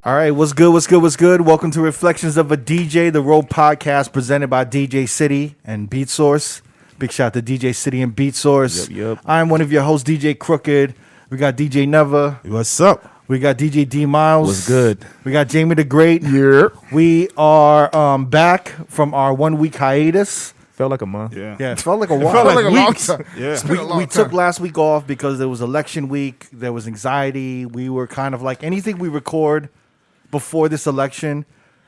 All right, what's good? Welcome to Reflections of a DJ, the R.O.A.D podcast presented by DJ City and Beat Source. Big shout out to DJ City and Beat Source. Yep. I'm one of your hosts, DJ Crooked. We got DJ Never. What's up? We got DJ D Miles. What's good? We got Jamie the Great. Yeah. We are back from our 1 week hiatus. Felt like a month. Yeah. Yeah, it felt like a while. Felt like a long weeks. time. Yeah. We, we took last week off because there was election week. There was anxiety. We were kind of like anything we record before this election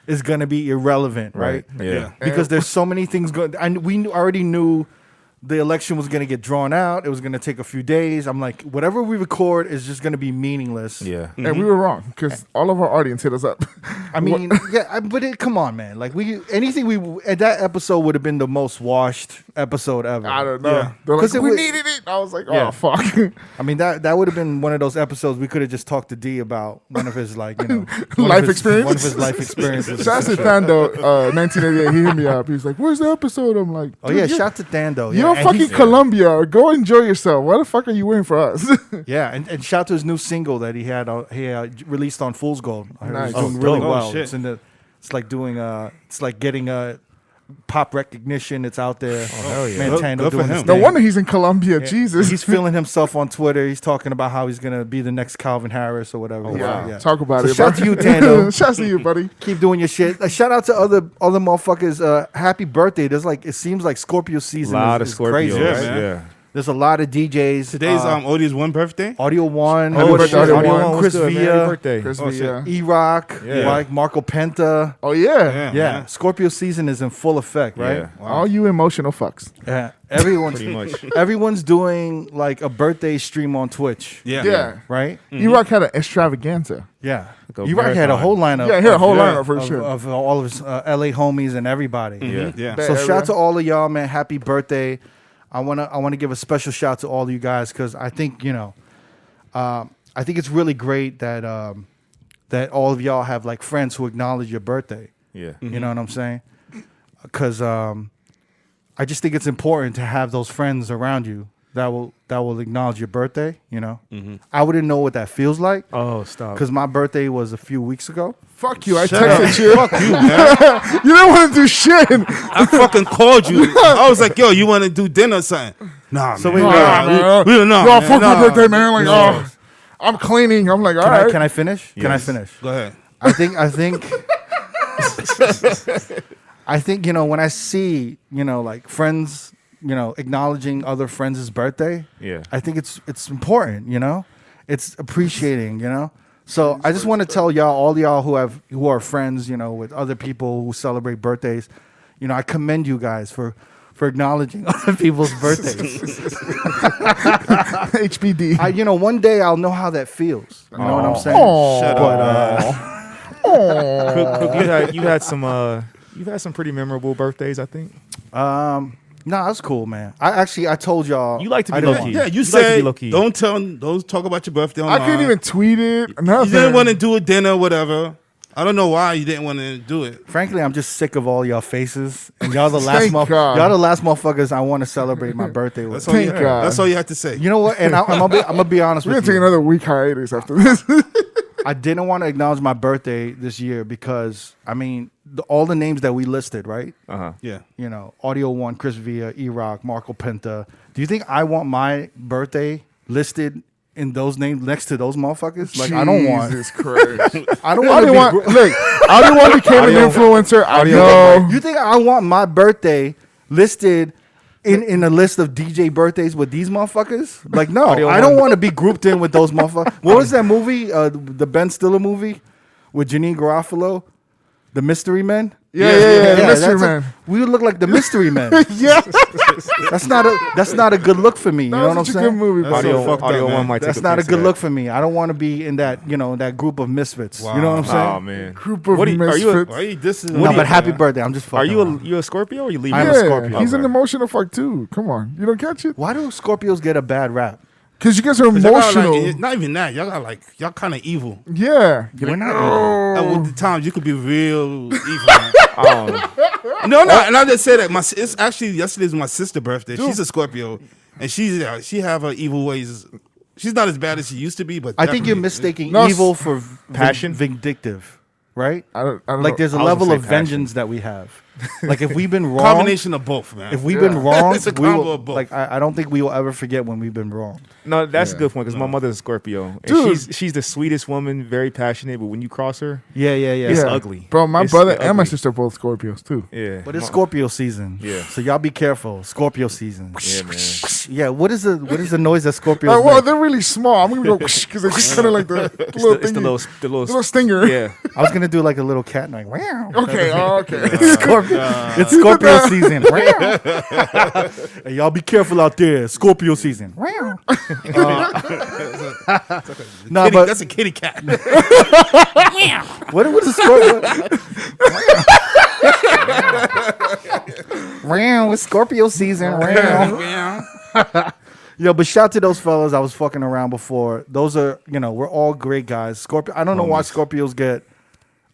is going to be irrelevant, right? Yeah. Because there's so many things going. And we already knew the election was going to get drawn out. It was going to take a few days. I'm like, whatever we record is just going to be meaningless. Yeah. Mm-hmm. And we were wrong because all of our audience hit us up. I mean, but come on, man. Like that episode would have been the most washed episode ever. I don't know. Yeah. They're like, we was, needed it. I was like, Yeah. oh, fuck. I mean, that would have been one of those episodes we could have just talked to D about one of his life one of his life experiences. Shout out to Thando, 1988. He hit me up. He was like, where's the episode? I'm like, Oh yeah, shout out to Thando. You're fucking Colombia. Go enjoy yourself. Why the fuck are you waiting for us? Yeah, and shout out to his new single that he had released on Fool's Gold. I heard Nice. It's doing really dope. well. Shit. It's like doing it's like getting a pop recognition. It's out there. Oh, hell yeah. Man, Thando Good for doing him. his No thing. wonder he's in Colombia. Yeah. Jesus. He's feeling himself on Twitter. He's talking about how he's gonna be the next Calvin Harris or whatever. Yeah. Talk about So it. shout out to you, Thando. Shout out to you, buddy. Keep doing your shit. Shout out to other motherfuckers. Happy birthday. There's it seems like Scorpio season A lot is of Scorpios. crazy. Yeah, Right? man. Yeah. There's a lot of DJs. Today's Odie's one birthday. Audio One. Happy birthday, Audio Audio One. One. Chris What's good, man? Happy Villa. birthday. Chris Oh, Villa. E-Rock. Yeah. Like Marco Penta. Oh, yeah. Yeah. man. Scorpio season is in full effect, right? Yeah. All you emotional fucks. Yeah. Everyone's Pretty much. everyone's doing like a birthday stream on Twitch. Yeah. Right? E-Rock had an extravaganza. Yeah. Like a E-Rock had a marathon. whole lineup. Yeah, he had a whole of- lineup for of, sure. of all of his LA homies and everybody. Yeah. Yeah. So shout out to all of y'all, man. Happy birthday. I wanna give a special shout out to all of you guys because I think I think it's really great that that all of y'all have like friends who acknowledge your birthday. Yeah. You know what I'm saying? Because I just think it's important to have those friends around you that will acknowledge your birthday. You know, I wouldn't know what that feels like Oh, stop. because my birthday was a few weeks ago. Fuck you. I Shut up. texted you. Fuck you, man. You don't want to do shit. I fucking called you. I was like, yo, you want to do dinner or something? Nah, So man. wait, man. We don't know. Yo, man. fuck my Nah. birthday, man. Like, oh, I'm cleaning. I'm like, all right. Can I finish? Can I Yes. finish? Go ahead. I think I think when I see like friends acknowledging other friends' birthday, Yeah. I think it's important, it's appreciating, So I just want to tell y'all, all y'all who are friends, with other people who celebrate birthdays, I commend you guys for acknowledging other people's birthdays. HBD. One day I'll know how that feels. You know what I'm saying? Shut up. But You had some pretty memorable birthdays, I think. no, that's cool, man. I told y'all You like to be I didn't low want- key. Yeah, you like to be said low-key. don't talk about your birthday I online. couldn't even tweet it. You Nothing. didn't want to do a dinner or whatever. I don't know why you didn't want to do it. Frankly, I'm just sick of all y'all faces, and y'all the last Thank God. y'all the last motherfuckers I want to celebrate my birthday with. That's all, you, Thank God. that's all you have to say. You know what? And I'm gonna be honest We're going with to take you. another week hiatus after this. I didn't want to acknowledge my birthday this year because all the names that we listed, right? Uh-huh. Yeah. Audio One, Chris Villa, E-Rock, Marco Penta. Do you think I want my birthday listed in those names next to those motherfuckers? Like I don't want. Jesus Christ. I don't I want to didn't be. want, look, I didn't want to become an influencer. I know. You think I want my birthday listed in a list of DJ birthdays with these motherfuckers? Like, no, I don't want to be grouped in with those motherfuckers. What was that movie? The Ben Stiller movie with Janine Garofalo, The Mystery Men. Yeah, the Mystery that's Man. We would look like the Mystery Men. Yeah. That's not a good look for me. You know what I'm Such a good saying? movie, That's buddy. so fucked Audio up, man. One might That's take not a piece of good that. look for me. I don't want to be in that that group of misfits. Wow. You know what I'm saying? Oh man. Group of What are you- are you a- misfits. Why you dissing? No, but happy birthday. I'm just fucking Are you around. a Scorpio or you Libra? I'm a Yeah, Scorpio. he's an Okay. emotional fuck too. Come on. You don't catch it? Why do Scorpios get a bad rap? Because you guys are Y'all got, emotional. like, not even that. Y'all kind of evil. Yeah. We're not. And with the times you could be real evil. Man. Oh, No, and I just say that it's actually yesterday's my sister's birthday. She's a Scorpio, and she have her evil ways She's not as bad as she used to be, but I think you're definitely- mistaking No, evil for passion? Vindictive, right? I don't Like know. there's a I was level gonna of say passion. vengeance that we have. Like if we've been wrong, combination of both, man. if we've been wrong, It's a we will, combo of both. like I don't think we will ever forget when we've been wrong. No, that's Yeah. a good one because my mother's a Scorpio. And Dude. she's the sweetest woman, very passionate. But when you cross her, Yeah. It's ugly. Bro, my It's brother and my ugly. sister are both Scorpios too. yeah. But it's Scorpio season. Yeah. So y'all be careful. Scorpio season. Yeah, man. Yeah. What is the noise that Scorpios Well, make? they're really small. I'm gonna go because they're just kind of like the It's little the thingy, little little stinger. Yeah. I was gonna do like a little cat like wow. Okay. Okay. Scorpio, it's Scorpio season. Wow. Hey, y'all be careful out there. Scorpio season. Wow. No, Kitty- but that's a kitty cat. what was the Scorpio? Wow, it's Scorpio season. Wow. Yo, but shout to those fellas I was fucking around before. Those are, we're all great guys. Scorpio. I don't know why Scorpios get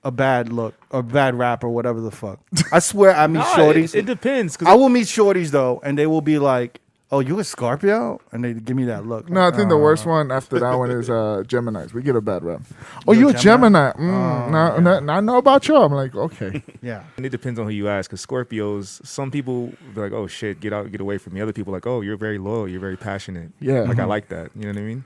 a bad look or bad rap or whatever the fuck. I swear I meet shorties. It depends. 'Cause I will meet shorties though, and they will be like, "Oh, you a Scorpio?" And they give me that look. No, I Like, think the worst one after that one is Geminis. We get a bad rap. Oh, You're you a a Gemini? I know about you. I'm like, okay. yeah. And it depends on who you ask. Because Scorpios, some people be like, "Oh shit, get out, get away from me." Other people like, "Oh, you're very loyal. You're very passionate." Yeah. Like I like that. You know what I mean?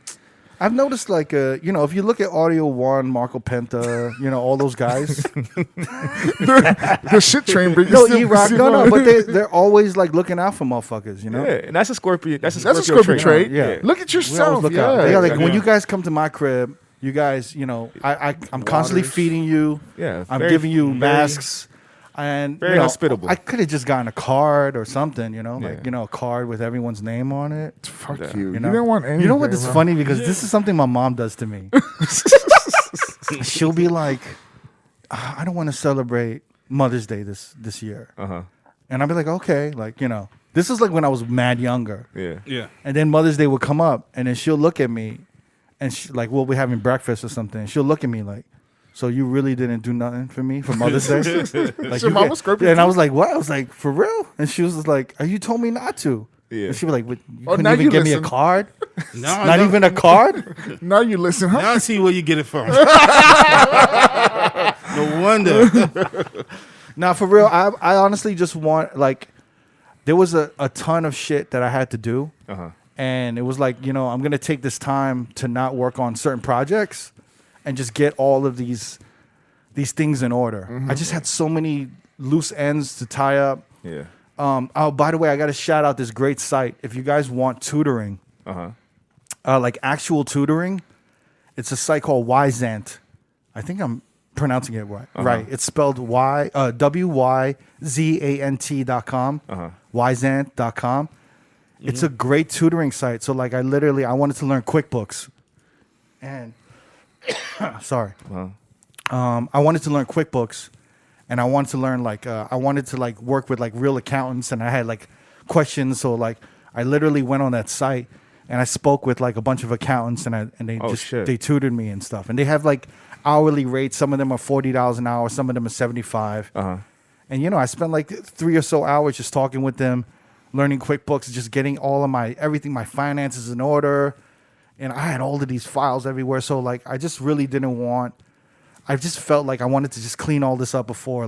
I've noticed like, if you look at Audio One, Marco Penta, all those guys. The shit train, but you No, still- E-Rock, still- no, but they're always like looking out for motherfuckers, Yeah, and that's a Scorpio. That's a That's a Scorpio Scorpio trait. trait. Yeah. Look at We always yourself. look Yeah. out. Yeah, like yeah. when you guys come to my crib, you guys, I'm constantly Waters. feeding you. Yeah, I'm very- giving you very- masks. And very hospitable. I could have just gotten a card or something, like Yeah. a card with everyone's name on it. Fuck Yeah. you. You know? didn't want anything. You know what is bro. funny because this is something my mom does to me. She'll be like, "Ah, I don't want to celebrate Mother's Day this year," and I'll be like, "Okay," like this is like when I was mad younger, Yeah. Yeah. and then Mother's Day would come up, and then she'll look at me, and like we'll be having breakfast or something, and she'll look at me like, "So you really didn't do nothing for me for Mother's Day?" Like, your mom was Scorpio and I too? was like, "What?" I was like, "For real?" And she was just like, "You told me not to." Yeah. And she was like, "What, you Oh, couldn't now even you give me a listen. card? No, Not even a card?" Now you listen, huh? Now I see where you get it from. No wonder. Now, for real, I honestly just want, like, there was a ton of shit that I had to do. And it was like, I'm going to take this time to not work on certain projects and just get all of these things in order. I just had so many loose ends to tie up. Yeah. Oh, by the way, I got to shout out this great site. If you guys want tutoring, like actual tutoring, it's a site called Wyzant. I think I'm pronouncing it right. Right. It's spelled WYZANT.com. Wyzant.com. It's a great tutoring site. So like I wanted to learn QuickBooks. And sorry. I wanted to learn QuickBooks, and I wanted to learn I wanted to work with real accountants, and I had questions. So I literally went on that site and I spoke with a bunch of accountants, and they shit. they tutored me and stuff. And they have hourly rates. Some of them are $40 an hour. Some of them are $75. And I spent 3 or so hours just talking with them, learning QuickBooks, just getting all of my finances in order. And I had all of these files everywhere. So I just really didn't want. I just felt like I wanted to just clean all this up before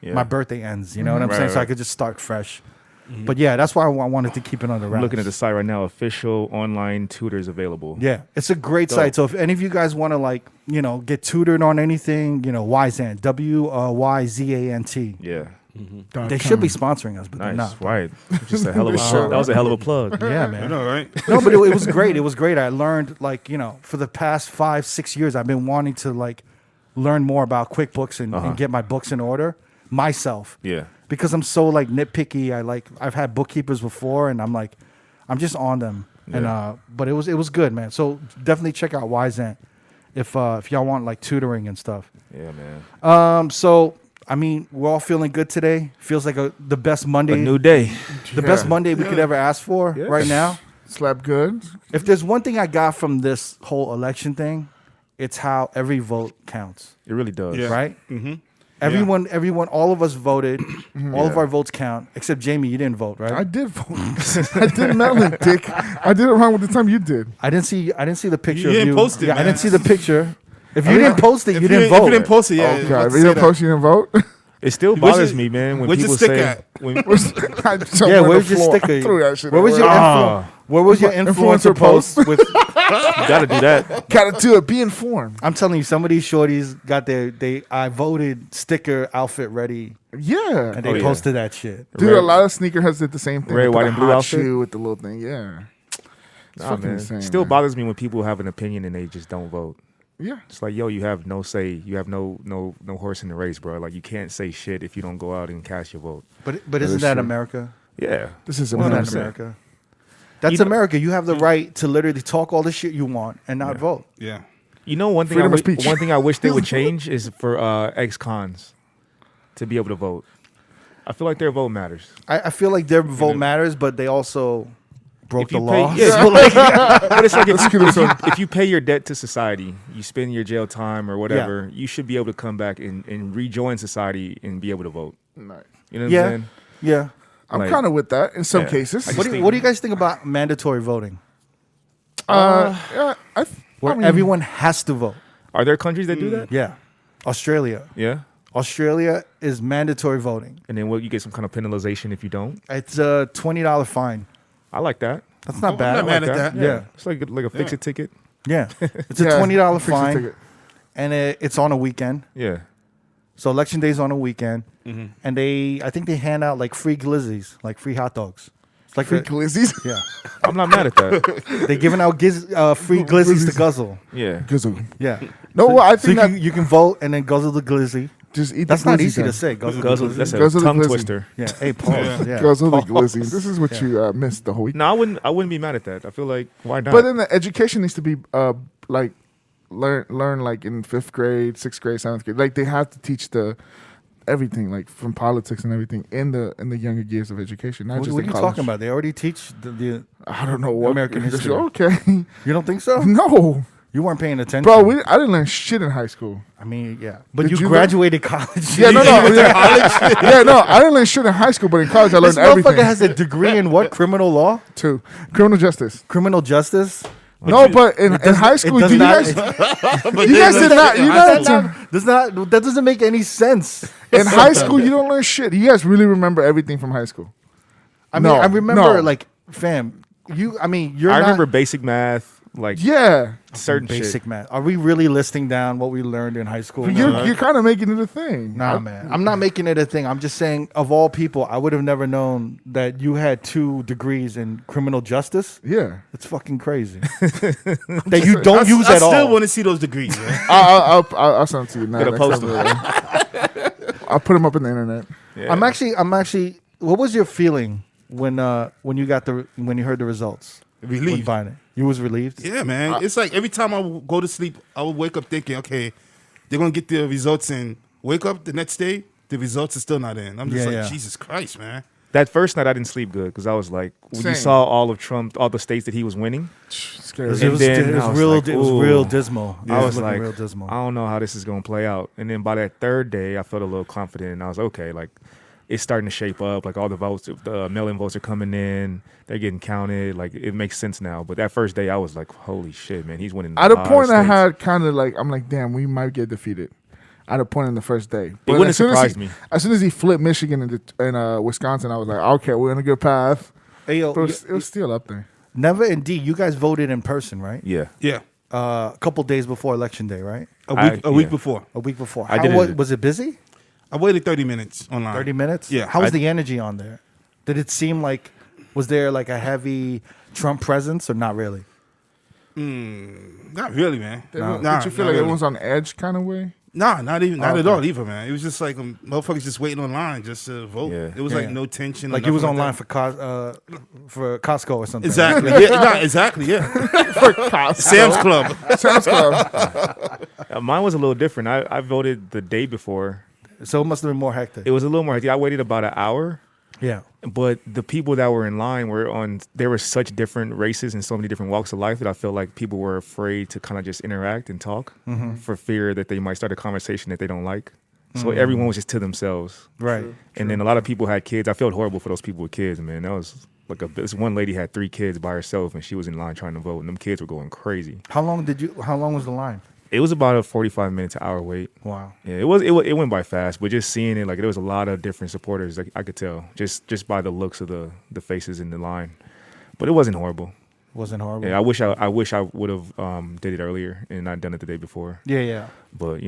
my birthday ends. You know what I'm saying? So I could just start fresh. But yeah, that's why I wanted to keep it on the wraps. I'm looking at the site right now. Official online tutors available. Yeah, it's a great site. So if any of you guys want to get tutored on anything, Wyzant, WYZANT. Yeah. They should be sponsoring us, but they're Nice. not. Right. Just a hell of a that was a hell of a plug. Yeah, I man. know, right? No, but it was great. It was great. I learned for the past 5-6 years, I've been wanting to learn more about QuickBooks and get my books in order myself. Yeah. Because I'm so nitpicky. I've had bookkeepers before, and I'm just on them. Yeah. And but it was good, man. So definitely check out Wyzant if y'all want tutoring and stuff. Yeah, man. So I mean, we're all feeling good today. Feels like the best Monday. A new day. The best Monday we could ever ask for right now. Slap good. If there's one thing I got from this whole election thing, it's how every vote counts, It really does. Yeah. right? Everyone, all of us voted. All of our votes count, except Jamie. You didn't vote, right? I did vote. I did mail-in, dick. I did it wrong with the time you did. I didn't see the picture. You of didn't post it, Yeah, I man. didn't see the picture. If you didn't post it, you didn't If vote. you didn't post it, yeah. Okay, I was if about you to say didn't that. post, you didn't vote. It still Where's bothers your- me, man, when where's your people sticker say at? when, Yeah, where's your sticker? Threw that shit Where was away. your where was your influencer Influencer post? post with? you gotta do that. Gotta do it. Be informed. I'm telling you, some of these shorties got their I voted sticker outfit ready, Yeah. and they yeah. posted that shit. Dude, Red- a lot of sneakerheads did the same thing. red, They put white, a and blue hot outfit? shoe with the little thing. Yeah. It's Nah, fucking man. insane. Still man. bothers me when people have an opinion and they just don't vote. Yeah. It's like, yo, you have no say. You have no horse in the race, bro. Like, you can't say shit if you don't go out and cast your vote. But isn't is that true. America? Yeah. This is Isn't that 100%. America? That's You know- America. You have the right to literally talk all the shit you want and not vote. Yeah. You know, one thing Freedom of speech. one thing I wish they would change is for ex-cons to be able to vote. I feel like their vote matters. I feel like their vote matters, but they also broke the you law. pay, yeah, but it's like Let's if you pay your debt to society, you spend your jail time or whatever, you should be able to come back and rejoin society and be able to vote. Nice. You know what I'm Yeah, saying? yeah. I'm Like- kind of with that in some Yeah. cases. I just What do, think- what do you guys think about mandatory voting, Yeah, where everyone has to vote? Are there countries that do that? Yeah, Australia. Yeah. Australia is mandatory voting. And then you get some kind of penalization if you don't. It's a $20 fine. I like that. That's not I'm bad. not mad at that. Yeah, It's like a fix-it ticket. yeah. It's a Yeah, $20 fix the fine, ticket. and it's on a weekend. Yeah. So election day is on a weekend, Mm-hmm. and I think they hand out like free glizzies, like free hot dogs. It's like Free a- glizzies. yeah, I'm not mad at that. they're giving out free glizzies to guzzle. Yeah. Gizzle. Yeah. No, well, I So think that you can vote and then guzzle the glizzy. just eat That's the not glizzy easy then. to say. Guzzle, Guzzle, the that's glizzy. a Guzzle the tongue glizzy. twister. Yeah. Hey, pause. Yeah. Guzzle the Pause. glizzy. This is what you missed the whole week. No, I wouldn't be mad at that. I feel like why not? But then the education needs to be like learn like in 5th grade, 6th grade, 7th grade. Like they have to teach the everything like from politics and everything in the younger years of education. Not What, just what are in you college. talking about? They already teach the I don't know what American history. Okay, You don't think so? no, You weren't paying attention, bro. I didn't learn shit in high school. I mean, yeah, but Did you you graduated college. Yeah, no, yeah, no. I didn't learn shit in high school, but in college I This learned everything. motherfucker has a degree in what? Criminal law, too. Criminal justice. criminal justice. No, but in high It school, does do you not- guys? But You guys then- did not. You That guys that doesn't make any sense. in high school you don't learn shit. You guys really remember everything from high school? I mean, No, I remember no. like, fam, you. I mean, you're I not remember basic math, like Yeah, certain basic shit. math. Are we really listing down what we learned in high school? you're kind of making it a thing. Nah, man. I'm not making it a thing. I'm just saying, of all people, I would have never known that you had 2 degrees in criminal justice. Yeah, It's fucking crazy that you don't use I at all. still want to see those degrees, man. I'll send it to you now. Gotta next post time. I'll put them up in the internet. Yeah. I'm actually. What was your feeling when you heard the results? With Relieved. Biden? You was relieved. Yeah, man. It's like every time I would go to sleep, I would wake up thinking, okay, they're going to get the results in. Wake up the next day, the results are still not in. I'm just Yeah, like, yeah. Jesus Christ, man. That first night I didn't sleep good because I was like, when you Same. saw all of Trump, all the states that he was winning, Scary. It was, And then it was I was real. like, it was ooh. real dismal. I was looking like, real dismal. I don't know how this is gonna play out. And then by that third day, I felt a little confident, and I was okay. Like it's starting to shape up. Like all the votes, the mail-in votes are coming in. They're getting counted. Like it makes sense now. But that first day, I was like, holy shit, man, he's winning. At a lot of point, I states. had kind of like, I'm like, damn, we might get defeated. At a point in the first day, but wouldn't as soon as surprise he- me. As soon as he flipped Michigan and Wisconsin, I was like, okay, we're on a good path. Hey, yo, But it was still up there. Never and D, you guys voted in person, right? Yeah, Yeah. A couple days before election day, right? A week yeah. before. A week before. I How did it- was it busy? I waited 30 minutes online. 30 minutes? Yeah. How was the energy on there? Did it seem like, was there like a heavy Trump presence or not really? Not really, man. Did Nah, you feel not like really. everyone's on edge kind of way? Nah, not even, not Oh, at okay. all either, man. It was just like motherfuckers just waiting online just to vote. Yeah. It was Yeah, like yeah. no tension. or Like you was nothing online that. for Costco or something. Exactly. Yeah, nah, exactly. Yeah. Sam's Club. Sam's Club. mine was a little different. I voted the day before. So it must have been more hectic. It was a little more. I waited about an hour. Yeah. But the people that were in line there were such different races and so many different walks of life that I feel like people were afraid to kind of just interact and talk for fear that they might start a conversation that they don't like. So everyone was just to themselves. Right. And then a lot of people had kids. I felt horrible for those people with kids, man. That was like this one lady had 3 kids by herself, and she was in line trying to vote, and them kids were going crazy. How long was the line? It was about a 45-minute to hour wait. Wow. Yeah, it went by fast, but just seeing it, like there was a lot of different supporters. Like, I could tell just by the looks of the faces in the line, but it wasn't horrible. Wasn't horrible. Yeah, I wish I would have did it earlier and not done it the day before. Yeah. But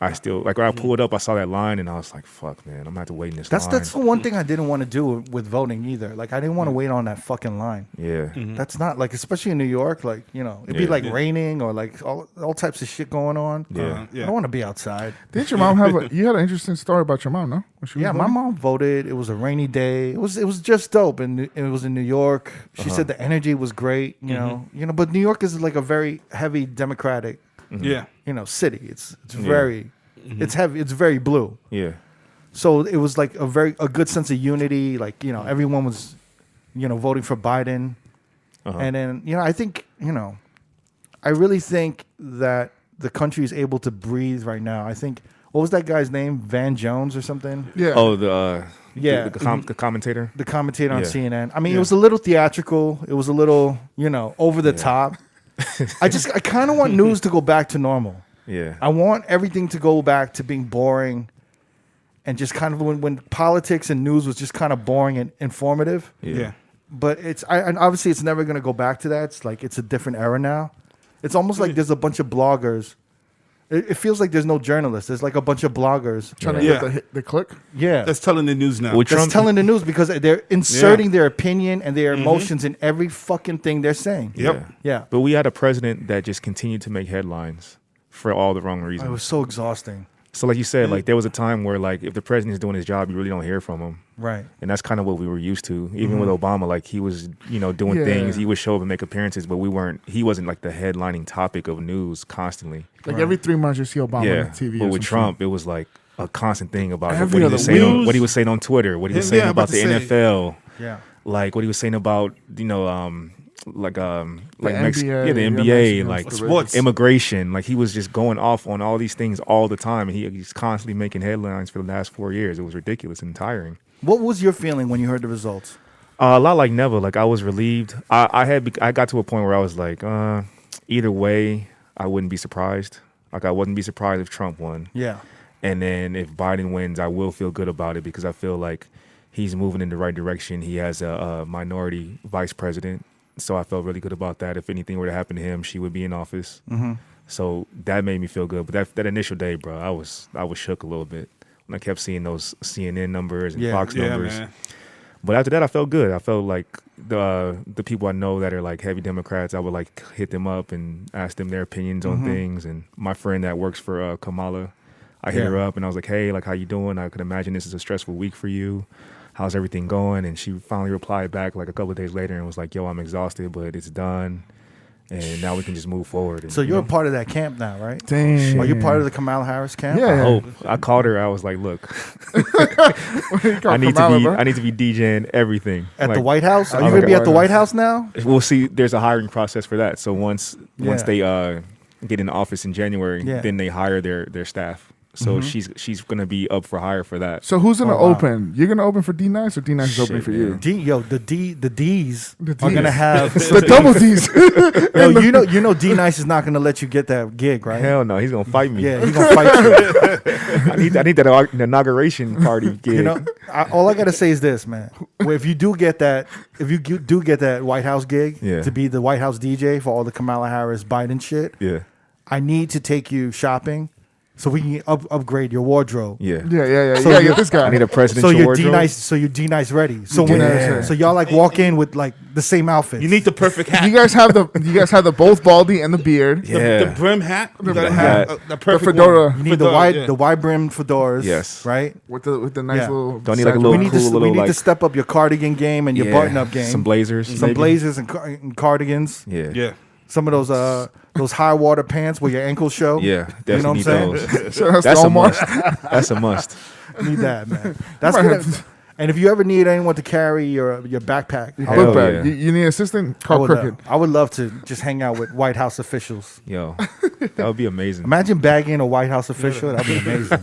I still like when I pulled up, I saw that line and I was like, "Fuck, man, I'm gonna have to wait in this line." That's the one thing I didn't want to do with voting either. Like I didn't want to wait on that fucking line. Yeah. That's not like, especially in New York. Like it'd be like raining or like all types of shit going on. Yeah. I don't want to be outside. Didn't your mom have you had an interesting story about your mom, no? When she was Yeah, my voting? mom voted. It was a rainy day. It was just dope, and it was in New York. She said the energy was great. You know. But New York is like a very heavy Democratic, Yeah. city. It's very, it's heavy. It's very blue. Yeah. So it was like a good sense of unity. Like everyone was, voting for Biden, and then I think I really think that the country is able to breathe right now. I think. What was that guy's name? Van Jones or something? Yeah. Oh, the commentator. The commentator on Yeah. CNN. I mean, it was a little theatrical. It was a little, over the top. I kind of want news to go back to normal. Yeah. I want everything to go back to being boring, and just kind of when politics and news was just kind of boring and informative. Yeah. But and obviously it's never going to go back to that. It's like it's a different era now. It's almost like there's a bunch of bloggers. It feels like there's no journalists. There's like a bunch of bloggers Trying to get the click. Yeah, That's telling the news now. With that's Trump- telling the news because they're inserting their opinion and their emotions in every fucking thing they're saying. Yep. Yeah. But we had a president that just continued to make headlines for all the wrong reasons. It was so exhausting. So like you said, like there was a time where like if the president is doing his job, you really don't hear from him. Right. And that's kind of what we were used to. Even with Obama, like he was, doing Yeah. things. He would show up and make appearances, but he wasn't like the headlining topic of news constantly. Like every 3 months you see Obama on Yeah. TV. But or with some Trump, it was like a constant thing about Every what he other was saying week. what he was saying on Twitter, what he was Yeah, saying I'm about about the to say. NFL, Yeah. like what he was saying about, like NBA, the yeah, NBA, Mexican like sports. immigration. Like he was just going off on all these things all the time, and he's constantly making headlines for the last 4 years. It was ridiculous and tiring. What was your feeling when you heard the results? A lot like Neva. Like I was relieved. I got to a point where I was like, either way, I wouldn't be surprised. Like I wouldn't be surprised if Trump won. Yeah. And then if Biden wins, I will feel good about it because I feel like he's moving in the right direction. He has a minority vice president. So I felt really good about that. If anything were to happen to him, she would be in office. Mm-hmm. So that made me feel good. But that initial day, bro, I was shook a little bit when I kept seeing those CNN numbers and Fox numbers. Man. But after that, I felt good. I felt like the people I know that are like heavy Democrats, I would like hit them up and ask them their opinions on things. And my friend that works for Kamala, I hit her up and I was like, hey, like, how you doing? I could imagine this is a stressful week for you. How's everything going? And she finally replied back like a couple of days later and was like, yo, I'm exhausted, but it's done. And now we can just move forward. And, So you're a part of that camp now, right? Dang. Are you part of the Kamala Harris camp? Yeah. I hope. I called her. I was like, look, I need to be DJing everything. At like, the White House? Are you I'm going to like, be at the White House now? We'll see. There's a hiring process for that. So once Yeah. they get in office in January, Yeah. then they hire their staff. So she's gonna be up for hire for that. So who's gonna Oh, wow. open? You're gonna open for D-Nice or D-Nice is opening Shit, for you? man. The D's The are Ds. going to have. The double D's. you know D Nice is not going to let you get that gig, right? Hell no, he's gonna fight me. Yeah, he's going to fight you. I need that inauguration party gig. All I got to say is this, man. If you do get that White House gig Yeah. to be the White House DJ for all the Kamala Harris Biden shit, Yeah, I need to take you shopping so we can upgrade your wardrobe. yeah. Yeah. So you gotta you- get this guy. I need a So presidential you're wardrobe. D Nice ready. So Yeah. so y'all like walk in with like the same outfit. You need the perfect hat. You guys have the both baldy and the beard. Yeah. The brim hat. You gotta The have hat. the perfect fedora. one. You need the wide brim fedoras. Yes. Right. With the nice Yeah. little. Don't need like a satchel. little We need cool to little we need like to step up your cardigan game and your yeah, button up game. some blazers, Some maybe. blazers and cardigans. Yeah, Yeah. Some of those high water pants where your ankles show. yeah. You know Definitely what I'm need saying? those. Shout out to That's a Omar. must. That's a must. Need that, man. That's Might gonna, have And if you ever need anyone to carry your backpack, Hell Book bag. yeah. You need an assistant? I Call would, Crooked. I would love to just hang out with White House officials. Yo, that would be amazing. Imagine bagging a White House official. That'd be amazing.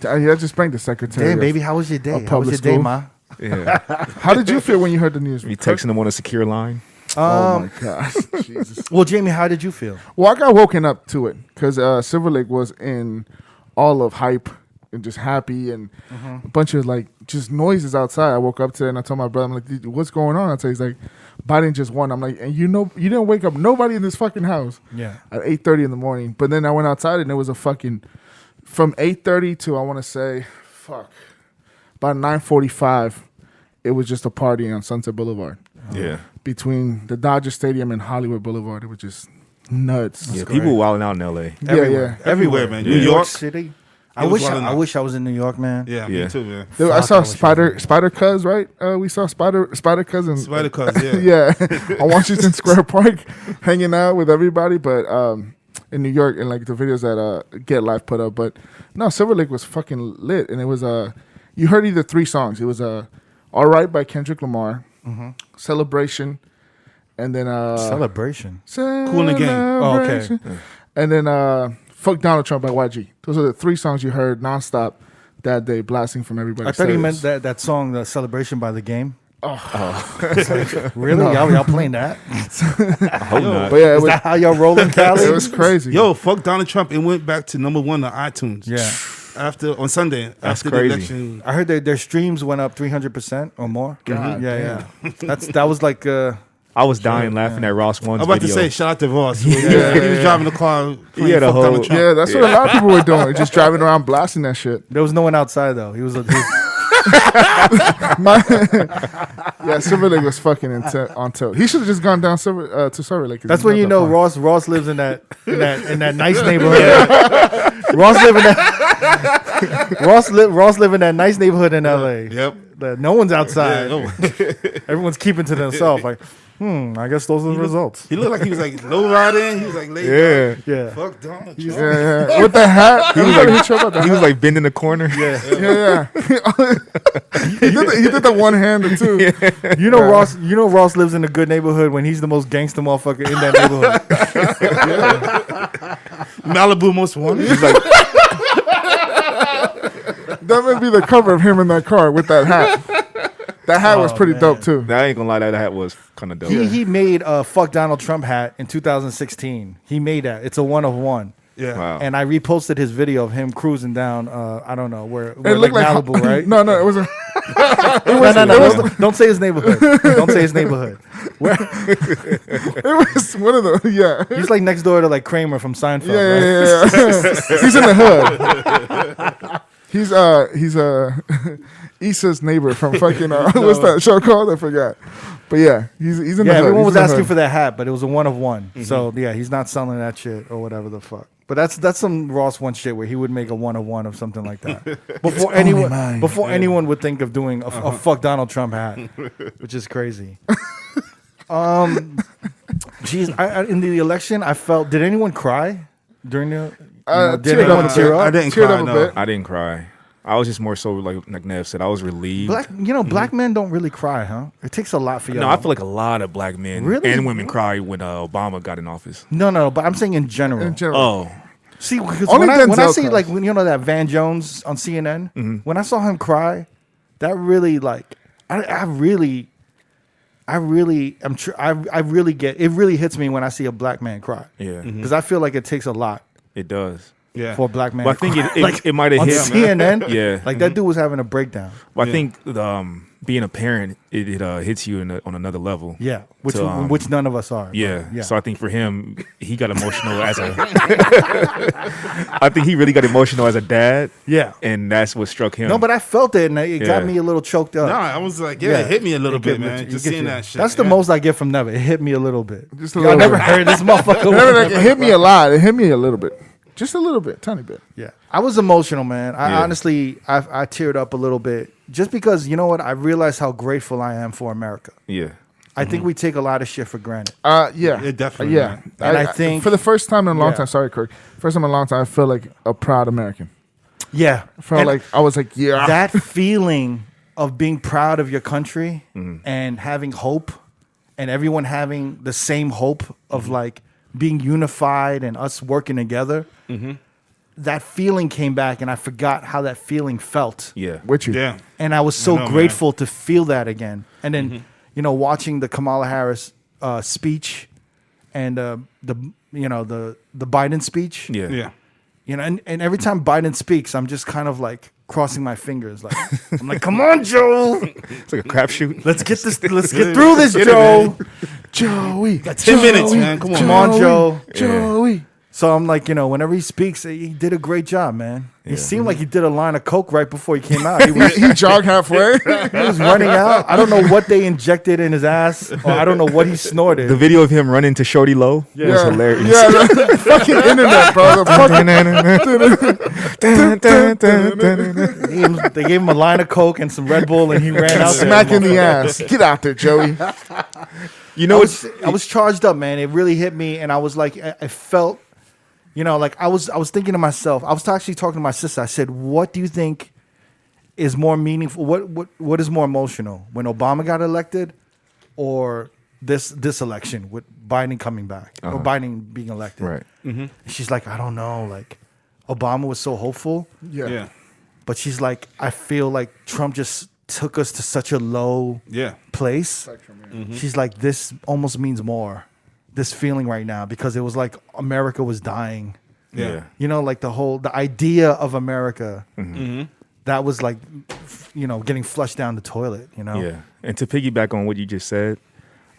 I just spanked the secretary. Damn, of- baby, how was your day? of How was public your day, school. ma? Yeah. How did you feel when you heard the news? You texting them on a secure line. Oh my god, Jesus. Well, Jamie, how did you feel? Well, I got woken up to it because Silver Lake was in all of hype and just happy and a bunch of like just noises outside. I woke up to it and I told my brother, I'm like, "Dude, what's going on?" I tell he's like, Biden just won. I'm like, and you didn't wake up nobody in this fucking house Yeah. at 8:30 in the morning. But then I went outside and there was a fucking from 8:30 to I want to say about 9:45. It was just a party on Sunset Boulevard Yeah. between the Dodger Stadium and Hollywood Boulevard. It was just nuts. Yeah. People wilding out in L.A. Yeah. Everywhere, man. New New York York. City. It was one of I them. wish I was in New York, man. Yeah, Yeah. me too, man. I Fuck, saw I wish I Spider Cuz, right? We saw Spider Cuz and Spider Cuz, yeah. yeah, on Washington Square Park, hanging out with everybody. But in New York, and like the videos that Get Life put up. But no, Silver Lake was fucking lit, and it was you heard either three songs. It was "All-Right" by Kendrick Lamar, "Celebration," and then Celebration. Cool in the Game. Oh, okay. Celebration. And then "Fuck Donald Trump" by YG. Those are the three songs you heard nonstop that day, blasting from everybody. I thought you meant that song, the Celebration by the Game. Oh. Really? Y'all playing that? I hope not. But yeah, it Is was, that how y'all rolling, Cali? it was crazy. Yo, fuck Donald Trump. It went back to number 1 on iTunes. Yeah. On Sunday. That's after crazy. the election. I heard their streams went up 300% or more. God Yeah. That was like I was dying laughing at Ross One's I'm about video. to say, shout out to Ross. He Yeah. was driving the car. Playing had a fuck whole- Donald Trump. Yeah, that's what a lot of people were doing, just driving around blasting that shit. there was no one outside though. He was Yeah, Silver Lake was fucking on tilt. He should have just gone down to Silver Lake. 'cause That's he's when not you that know far. Ross lives in that nice neighborhood. Ross live in that nice neighborhood in LA. Yep. That no one's outside. Yeah, no. Everyone's keeping to themselves. Like, I guess those are the results. He looked like he was like low riding. He was like laid Yeah. back. Yeah. Fuck Donald Trump. Yeah. With the hat. He was like, He was like bending the corner. Yeah. yeah. he did the one hander too. You know Ross lives in a good neighborhood when he's the most gangster motherfucker in that neighborhood. Malibu most wanted. He's like, That would be the cover of him in that car with that hat. That hat was pretty dope too. I ain't gonna lie, that hat was kind of dope. He made a fuck Donald Trump hat in 2016. He made that. It's a 1 of 1. Yeah. Wow. And I reposted his video of him cruising down. I don't know where It like looked like Malibu, right? No, it wasn't. No. Don't say his neighborhood. Don't say his neighborhood. It was one of the He's like next door to like Kramer from Seinfeld. Yeah. He's in the hood. He's Issa's neighbor from fucking what's that show called? I forgot. But yeah, he's in the Yeah, hood. everyone He's was in the asking hood. for that hat, but it was a 1 of 1. So yeah, he's not selling that shit or whatever the fuck. But that's some Ross One shit where he would make a 1 of 1 of something like that before anyone would think of doing a fuck Donald Trump hat, which is crazy. Geez, in the election, I felt. Did anyone cry during the? Did Teared anyone up a tear bit. up? I didn't Teared cry, up a no. bit. I didn't cry. I was just more so like Nev said, I was relieved. Black men don't really cry, huh? It takes a lot for you. No, I feel like a lot of black men Really? and women cried when Obama got in office. No, but I'm saying in general. In general. Oh, See, because Only when I Denzel see cries. like when you know that Van Jones on CNN, when I saw him cry, that really like I really get it. Really hits me when I see a black man cry. yeah, Because I feel like it takes a lot it does. Yeah. for a black man. But I think to cry. it might have on hit. CNN. Yeah. like that dude was having a breakdown. Well, I think being a parent, it hits you on another level. Yeah, which So, which none of us are. but Yeah. So I think for him, he got emotional as a. I think he really got emotional as a dad. Yeah. And that's what struck him. No, but I felt it, and it got Yeah. me a little choked up. Nah, I was like, it hit me a little It bit, get- man. it Just get seeing you. that shit. That's the yeah. most I get from Never. It hit me a little bit. Just a Y'all little never bit. heard this motherfucker. Remember, like, it hit me a lot. It hit me a little bit. Just a little bit, tiny bit. Yeah, I was emotional, man. I Yeah. honestly, I teared up a little bit just because you know what? I realized how grateful I am for America. Yeah. I think we take a lot of shit for granted. Yeah. Yeah, definitely, Yeah. man. And I think- for the first time in a long Yeah. time, sorry, Kirk. First time in a long time, I feel like a proud American. Yeah. Felt And like I was like, yeah. that feeling of being proud of your country and having hope and everyone having the same hope of like being unified and us working together. That feeling came back and I forgot how that feeling felt. Yeah. with you. Yeah. And I was so I know, grateful to feel that again. And then, watching the Kamala Harris speech and the Biden speech. Yeah. Yeah. And every time Biden speaks, I'm just kind of like crossing my fingers. Like I'm like, come on, Joe. It's like a crapshoot. Let's get through this, Joe. Joey. Got 10 minutes, man. Come on. Come on, Joe. Joey. So I'm like, whenever he speaks, he did a great job, man. He seemed like he did a line of coke right before he came out. He was, He jogged halfway. he was running out. I don't know what they injected in his ass, or I don't know what he snorted. The video of him running to Shorty Low was hilarious. Yeah, the fucking internet, bro. The They gave him a line of coke and some Red Bull, and he ran out there. smack in the ass. Get out there, Joey. You know, I was charged up, man. It really hit me, and I was like, I felt, like I was thinking to myself. I was actually talking to my sister. I said, "What do you think is more meaningful? What is more emotional? When Obama got elected, or this election with Biden coming back or Biden being elected?" right. And she's like, "I don't know. Like, Obama was so hopeful, Yeah. but she's like, I feel like Trump just took us to such a low Yeah. place." She's like, this almost means more, this feeling right now, because it was like America was dying. Yeah. Like the idea of America that was like, getting flushed down the toilet, Yeah. And to piggyback on what you just said,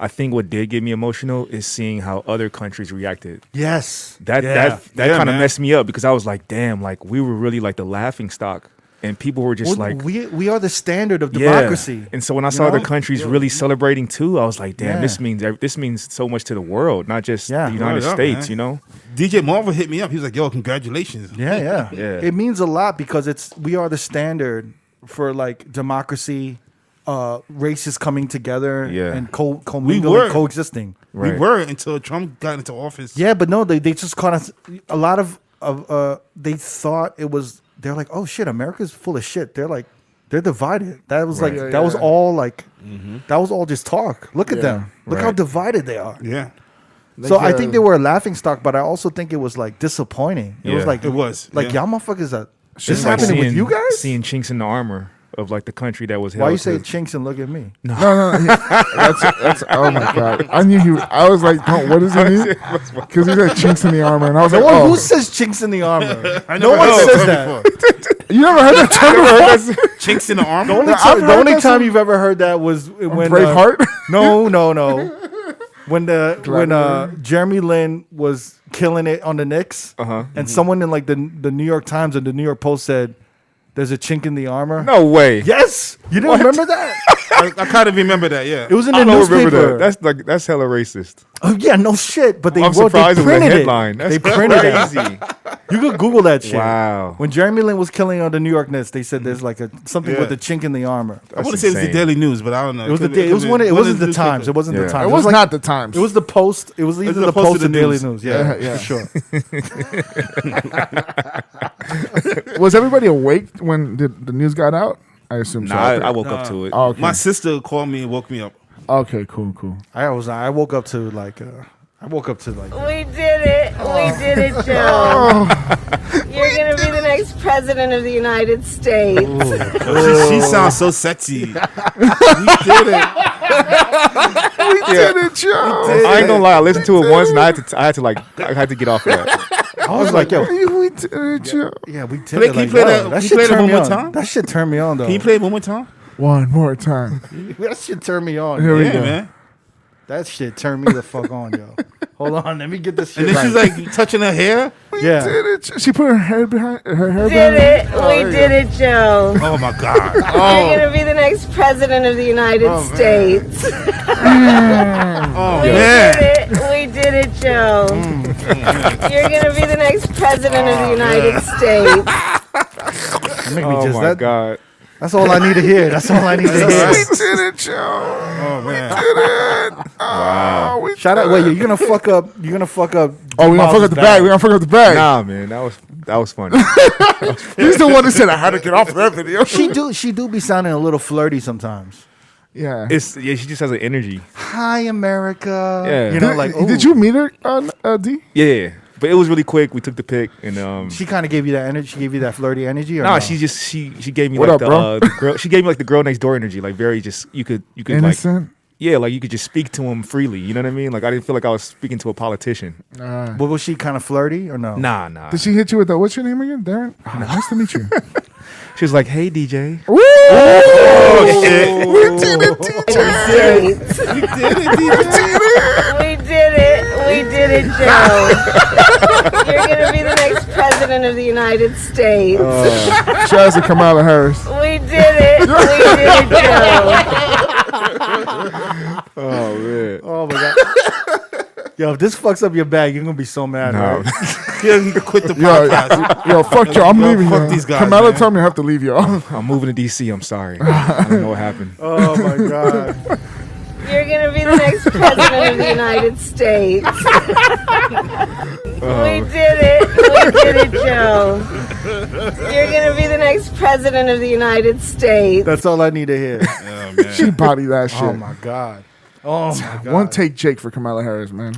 I think what did get me emotional is seeing how other countries reacted. Yes. That Yeah. kind of man. messed me up because I was like, damn, like we were really like the laughing stock. And people were just Well, like, we are the standard of yeah. democracy. And so when I saw know? other countries really celebrating too, I was like, damn, Yeah. this means so much to the world, not just the United Word up, States, man. DJ Marvel hit me up. He was like, yo, congratulations. Yeah. Yeah. It means a lot because we are the standard for like democracy, races coming together and commingling, coexisting. Right. We were until Trump got into office. Yeah, but no, they just kind of a lot of they thought it was. They're like, oh shit, America's full of shit. They're divided. That was like Right. that was all like that was all just talk. Look at them. Look how Right. divided they are. Yeah. So I think they were a laughing stock, but I also think it was like disappointing. It was Yeah. like It was, like yeah. y'all motherfuckers are this It's is like happening with you guys. seeing chinks in the armor of like the country that was held. Why you say to- chinks and look at me? No. That's oh my god. I knew he. I was like, what does he mean? Because he said chinks in the armor, and I was No like, one oh, who says chinks in the armor. I No never one heard says term that. before. you never heard that term before? Chinks in the armor. The only I've time, heard that you've ever heard that was when Braveheart? No. When Jeremy Lin was killing it on the Knicks, and someone in like the New York Times or the New York Post said, "There's a chink in the armor." No way. Yes, you didn't remember that? I kind of remember that, yeah. It was in I the don't remember newspaper. that. That's hella racist. Oh yeah, no shit. But they I'm wrote, they surprised it was a printed headline. it. That's They printed it. crazy. You could Google that shit. Wow. When Jeremy Lin was killing on the New York Knicks, they said there's like something Yeah. with a chink in the armor. I want to say it was the insane. Daily News, but I don't know. It was it wasn't the Times. It wasn't the Yeah. Times. It was like, not the Times. It was the Post. It was either the the Post or Post the and Daily News. News. Yeah, Yeah. for sure. Was everybody awake when the news got out? I assume so. Nah, I woke up to it. Oh, okay. My sister called me and woke me up. Okay, cool. I woke up to like. We did it. We did it, Joe. You're going to be the next president of the United States. She sounds so sexy. We did it, Joe. I ain't gonna lie. I listened to it once, and I had to get off of that. I was like, yo, We did it, Joe. yeah, we did Play- it. can you Like, play yo, that- that can you shit play that turned one me more on. time? That shit turned me on though. Can you play it one more time? One more time. That shit turned me on. Here we Yeah, go. man. That shit turned me the fuck on, yo. Hold on, let me get this shit And then she's right. like touching her hair. Yeah. Did it. She put her head behind her hair. Did behind it. We did it, Joe. Oh my God. You're going to be the next president of the United States. Oh We man. did it. We did it, Joe. You're going to be the next president of the United States. That make me Oh just my that. god. That's all I need to hear. That's all I need to hear. We did it, Joe. Oh man. Oh, we Shout out. Wait, you're gonna fuck up. You're gonna fuck up. Oh, we gonna fuck up the bag. We gonna fuck up the bag. Nah, man, that was That was funny. He's the one that said I had to get off of that video. She do be sounding a little flirty sometimes. Yeah. She just has an energy. Hi, America. Yeah. You know, like Did ooh. you meet her on D? Yeah, but it was really quick. We took the pic, and She kind of gave you that energy. She gave you that flirty energy. Or no, no? she gave me What like up, bro? the girl. She gave me like the girl next door energy, like very just you could like Innocent. like you could just speak to him freely. You know what I mean? Like I didn't feel like I was speaking to a politician. But was she kind of flirty or no? Nah. Did she hit you with what's your name again? Darren? Oh, nice to meet you. She was like, "Hey, DJ." Woo! Oh, shit. We did it, DJ. We did it, Joe. You're gonna be the next president of the United States. Shout out to Kamala Harris. We did it. Joe. Oh man. Oh my god. Yo, if this fucks up your bag, you're gonna be so mad. No. Right? He could quit the podcast. Yo, fuck y'all. I'm Yo, leaving fuck y'all. these guys, Kamala man. told me I have to leave y'all. I'm moving to DC. I'm sorry. I don't know what happened. Oh my god. You're gonna be the next president of the United States. We did it, Joe. You're gonna be the next president of the United States. That's all I need to hear. Oh, man. She body that shit. Oh my god. Oh my god. One take Jake for Kamala Harris, man.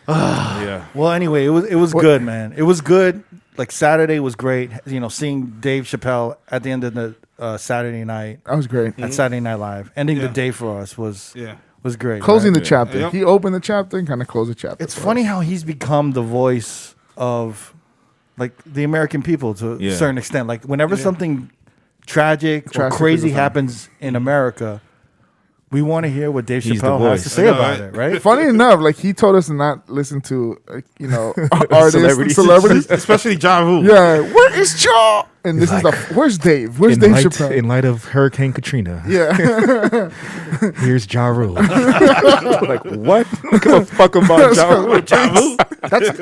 Yeah. Well, anyway, it was good, man. It was good. Like Saturday was great. You know, seeing Dave Chappelle at the end of the Saturday night That was great. at Saturday Night Live, ending the Yeah. day for us was great. Closing right? the chapter. Yep. He opened the chapter and kind of closed the chapter. It's for funny us. how he's become the voice of like the American people to a Yeah. certain extent. Like whenever something tragic or Drastic crazy is a thing. happens in America, we want to hear what Dave He's the Chappelle has voice. to say I know, about right? it, right? Funny enough, like he told us to not listen to, artists, Celebrities. celebrities. Especially Ja Rule. Yeah, where is Ja? And this is where's Dave? Where's Dave Chappelle? In light of Hurricane Katrina, Yeah, here's Ja Rule. Like what? Don't give a fuck about Ja Rule. Ja Rule.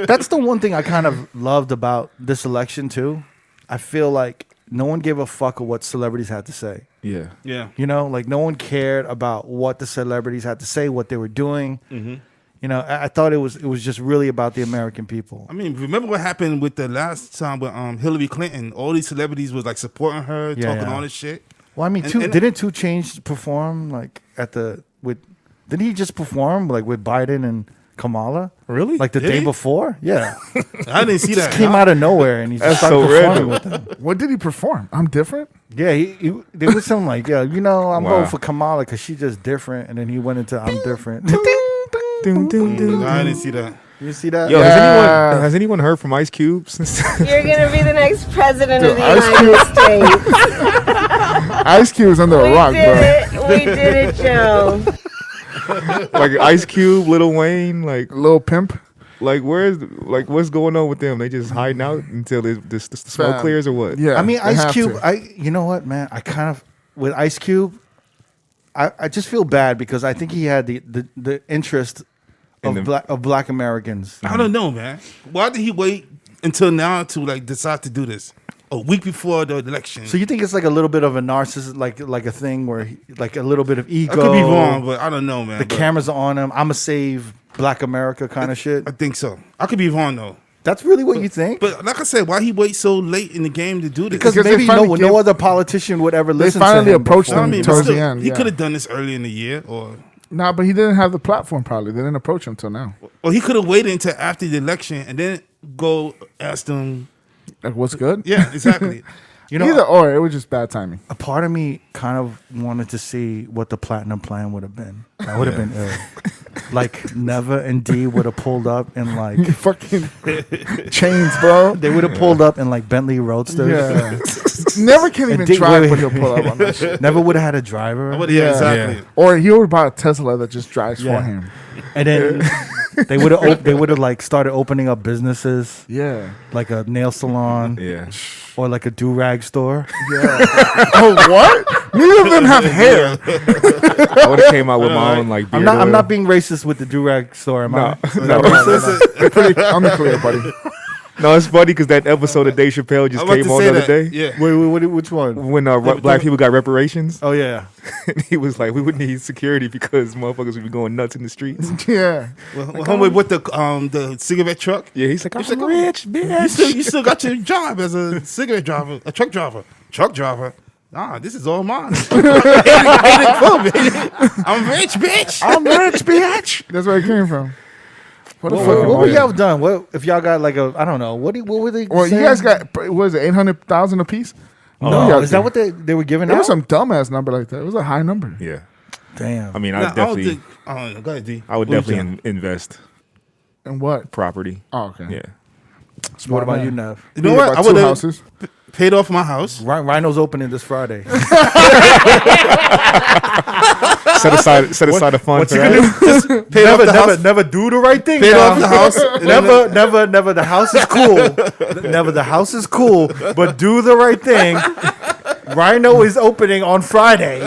That's the one thing I kind of loved about this election too. I feel like no one gave a fuck of what celebrities had to say. Yeah. Yeah. You know, like no one cared about what the celebrities had to say, what they were doing. You know, I thought it was just really about the American people. I mean, remember what happened with the last time with Hillary Clinton? All these celebrities was like supporting her, Yeah, talking yeah. all this shit. Well, I mean, And- didn't 2 Chainz perform like didn't he just perform like with Biden and Kamala? Really? Like the Did day he? before? Yeah. I didn't see that. Came out of nowhere and he just That's started so performing random. with them. what did he perform? I'm different. Yeah, there was something like, yeah, you know, I'm Wow. voting for Kamala because she's just different. And then he went into I'm different. Ding, ding, ding. I didn't see that. You see that? Yo, Yeah. has anyone heard from Ice Cube since? You're gonna be the next president Dude, of the Ice United States. Ice Cube is under a rock, bro. We did it, Joe. Like Ice Cube, Lil Wayne, like Little pimp. what's going on with them? They just hiding out until the smoke Fam. clears or what? Yeah, I mean, they Ice have Cube, to. you know what, man? I kind of, with Ice Cube, I just feel bad because I think he had the interest In of, the- black Americans. I don't know, man. Why did he wait until now to like decide to do this? A week before the election. So you think it's like a little bit of a narcissist, like a thing where, like a little bit of ego. I could be wrong, but I don't know, man. The But cameras are on him. I'ma save Black America kind of shit. I think so. I could be wrong though. That's really what you think? But like I said, why he wait so late in the game to do this? Because Because they maybe finally no gave- other politician would ever They listen to finally him approached before. him I mean, but towards still, the end. he yeah. could have done this early in the year, or Nah, but he didn't have the platform. Probably they didn't approach him till now. he could have waited until after the election and then go ask them. Like, what's good? Yeah, exactly. You know, Either or, it was just bad timing. a part of me kind of wanted to see what the platinum plan would have been. That would have been ill. Like Neva and D would have pulled up in like Fucking chains, bro. they would have pulled up in like Bentley Roadsters. Yeah. Never can even Dick drive, Wade- but he'll pull up on that shit. Never would have had a driver. Yeah, exactly. Or he would buy a Tesla that just drives Yeah. for him. And then they would have like started opening up businesses Yeah. like a nail salon Yeah. or like a do-rag store. Oh, what? Neither of them have hair. I would have came out with my own like I'm beard not oil. being racist with the do-rag store, am I? No, no, I'm the clear, buddy. No, it's funny because that episode of Dave Chappelle just I'm about came to on say the other that. day. Yeah. Wait, which one? When black people got reparations, Oh yeah. and he was like, "We would need security because motherfuckers would be going nuts in the streets." Yeah. Well, homeboy with the cigarette truck. Yeah, he's like, "I'm He's like, rich, You bitch." still got your job as a cigarette driver, a truck driver. Nah, this is all mine. I'm rich, bitch. I'm rich, bitch. That's where it came from. What the What, fuck? what would y'all have done? What if y'all got like a? I don't know. What were they? Well, you saying? guys got, what was it, 800,000 apiece? No, y'all is that did. what they were giving It out? was some dumbass number like that. It was a high number. Yeah, Damn. I mean, Nah, I definitely, go ahead, D. I would What you definitely think? invest And what? property. Oh, okay. Yeah, what Smart about man. you, Nev? You know Need what? about I two would have houses. paid off my house. Rhino's opening this Friday. set aside a fund What for you that. gonna do? Paid off the house. Never do the right thing. Paid now. off the house. Never. The house is cool. Never. The house is cool, but do the right thing. Rhino is opening on Friday.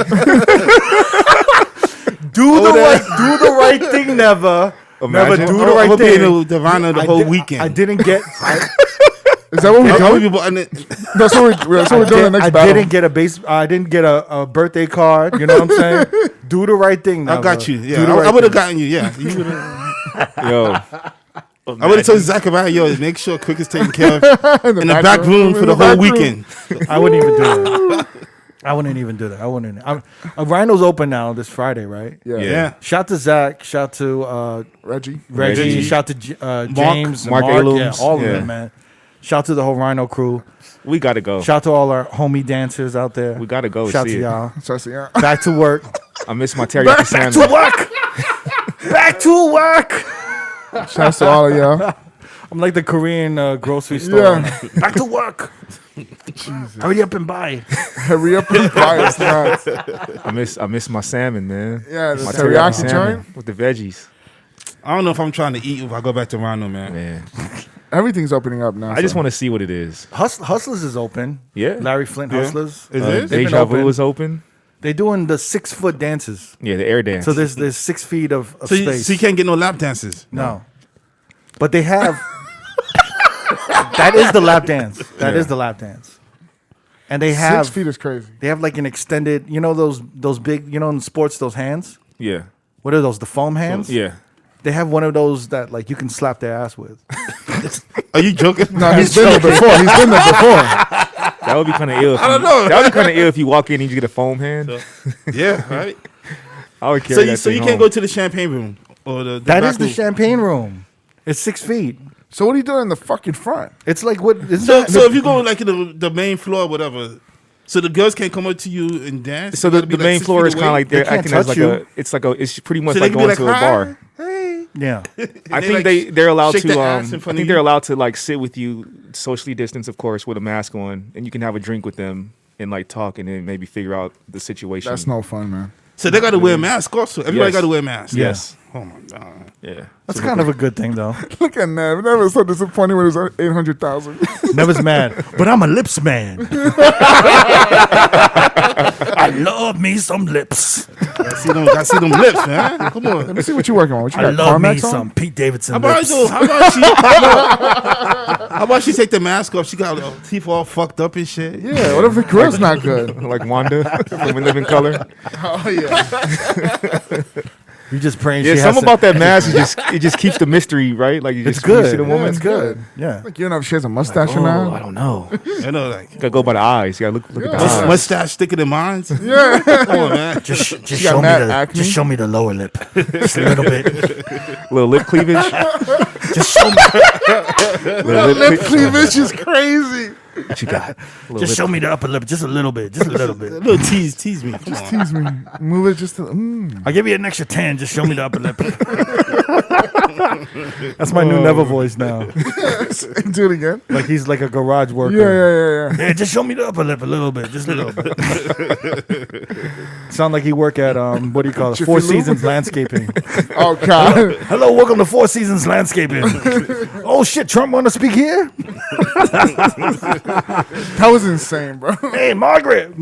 Do the right thing. Never. Never Imagine. do the right I'm gonna be thing. in the Rhino the whole weekend. I didn't get. Is that what we're I'm gonna doing? be buying it. That's what we're doing the next I battle. didn't get I didn't get a birthday card. You know what I'm saying? Do the right thing. I Never. got you. Do Yeah, the I right would have thing. gotten you. Yeah, you would've- Yo, I would have told Zachariah, yo, make sure Quick is taken care of in in the back room for the whole weekend. I wouldn't even do that. I wouldn't even do that. I wouldn't. Rhino's open now this Friday, right? Yeah. Yeah. Shout to Zach. Shout to Reggie. Reggie. Shout to James. and Mark Yeah, Alums. all of Yeah. them, man. Shout to the whole Rhino crew. we gotta go. Shout to all our homie dancers out there. We gotta go Shout see to it. y'all. So I said, yeah. Back to work. I miss my teriyaki Back sandwich. to work. Back to work. Shouts to all of y'all. I'm like the Korean grocery store. Yeah. Back to work. Hurry up and buy. Hurry up and buy us nuts. I miss my salmon, man. Yeah, the My teriyaki salmon joint. with the veggies. I don't know if I'm trying to eat if I go back to Rhino, man. Man, Everything's opening up now. I just so. want to see what it is. Hustlers is open. Yeah. Larry Flint Yeah. Hustlers. Is it? They've been Deja Vu open. is open. They're doing the 6 foot dances. Yeah, the air dance. So there's 6 feet of So space. you can't get no lap dances. No. But they have. That is the lap dance. That is the lap dance. And they have 6 feet is crazy. they have like an extended, you know those big, you know in sports those hands? yeah, What are those? The foam hands? yeah. They have one of those that like you can slap their ass with. Are you joking? No, he's been there before. He's been there before. That would be kind of ill. I don't know. That would be kind of ill if you walk in and you get a foam hand. Yeah, right. I would carry that So you thing can't home. go to the champagne room or the That back is the room. champagne room. It's 6 feet. So what are you doing in the fucking front? It's like what? Isn't So, that, so if you go like in the main floor, or whatever, so the girls can't come up to you and dance. So You the gotta be, like, main 6 floor feet is kind of away? like they're They can't acting as touch like you. it's pretty much So like they can going be to a like, bar. "Hi, hey." yeah. I they, think like, they're allowed shake to. their ass in I front think of they're you. allowed to like sit with you, socially distanced, of course, with a mask on, and you can have a drink with them and like talk, and then maybe figure out the situation. That's no fun, man. So they got to wear masks also. Everybody Yes. got to wear masks. Yes. Oh my god. Yeah. That's kind of a good thing though. Look at Nev. Nev was so disappointed when it was 800,000. Never's mad, but I'm a lips man. I love me some lips. I see them lips, man. Come on. Let me see what you're working on. What you I got? love me Carmex on? some Pete Davidson How about lips. you? How about she take the mask off? She got her teeth all fucked up and shit. Yeah, what if the grill's not good? Like Wanda from In Living Color. Oh, yeah. You just praying. Yeah, she something has about that mask. It just keeps the mystery, right? Like you It's just when you good. see the woman. It's good. Yeah. Like, you know if she has a mustache or Oh, not? I don't know. You know, like Gotta go by the eyes. You gotta look at the eyes. mustache thicker than mine. Yeah. Come on, man. Just got show me mad the acne? just show me the lower lip, just a little bit. Little lip cleavage. Just show me. Little Lip cleavage is crazy. What you got? Little Just lip- show me the upper lip, just a little bit, just a little bit. Little tease me. Come on. Tease me. Move it just to. I'll give you an extra 10. Just show me the upper lip. That's my new Never voice now. Do it again. Like he's like a garage worker. Yeah. Yeah, just show me the upper lip a little bit, just a little bit. Sound like he work at what do you call it? Jiffy Four Lube? Seasons Landscaping. Oh, God. Hello, welcome to Four Seasons Landscaping. Oh shit, Trump want to speak here? That was insane, bro. Hey, Margaret,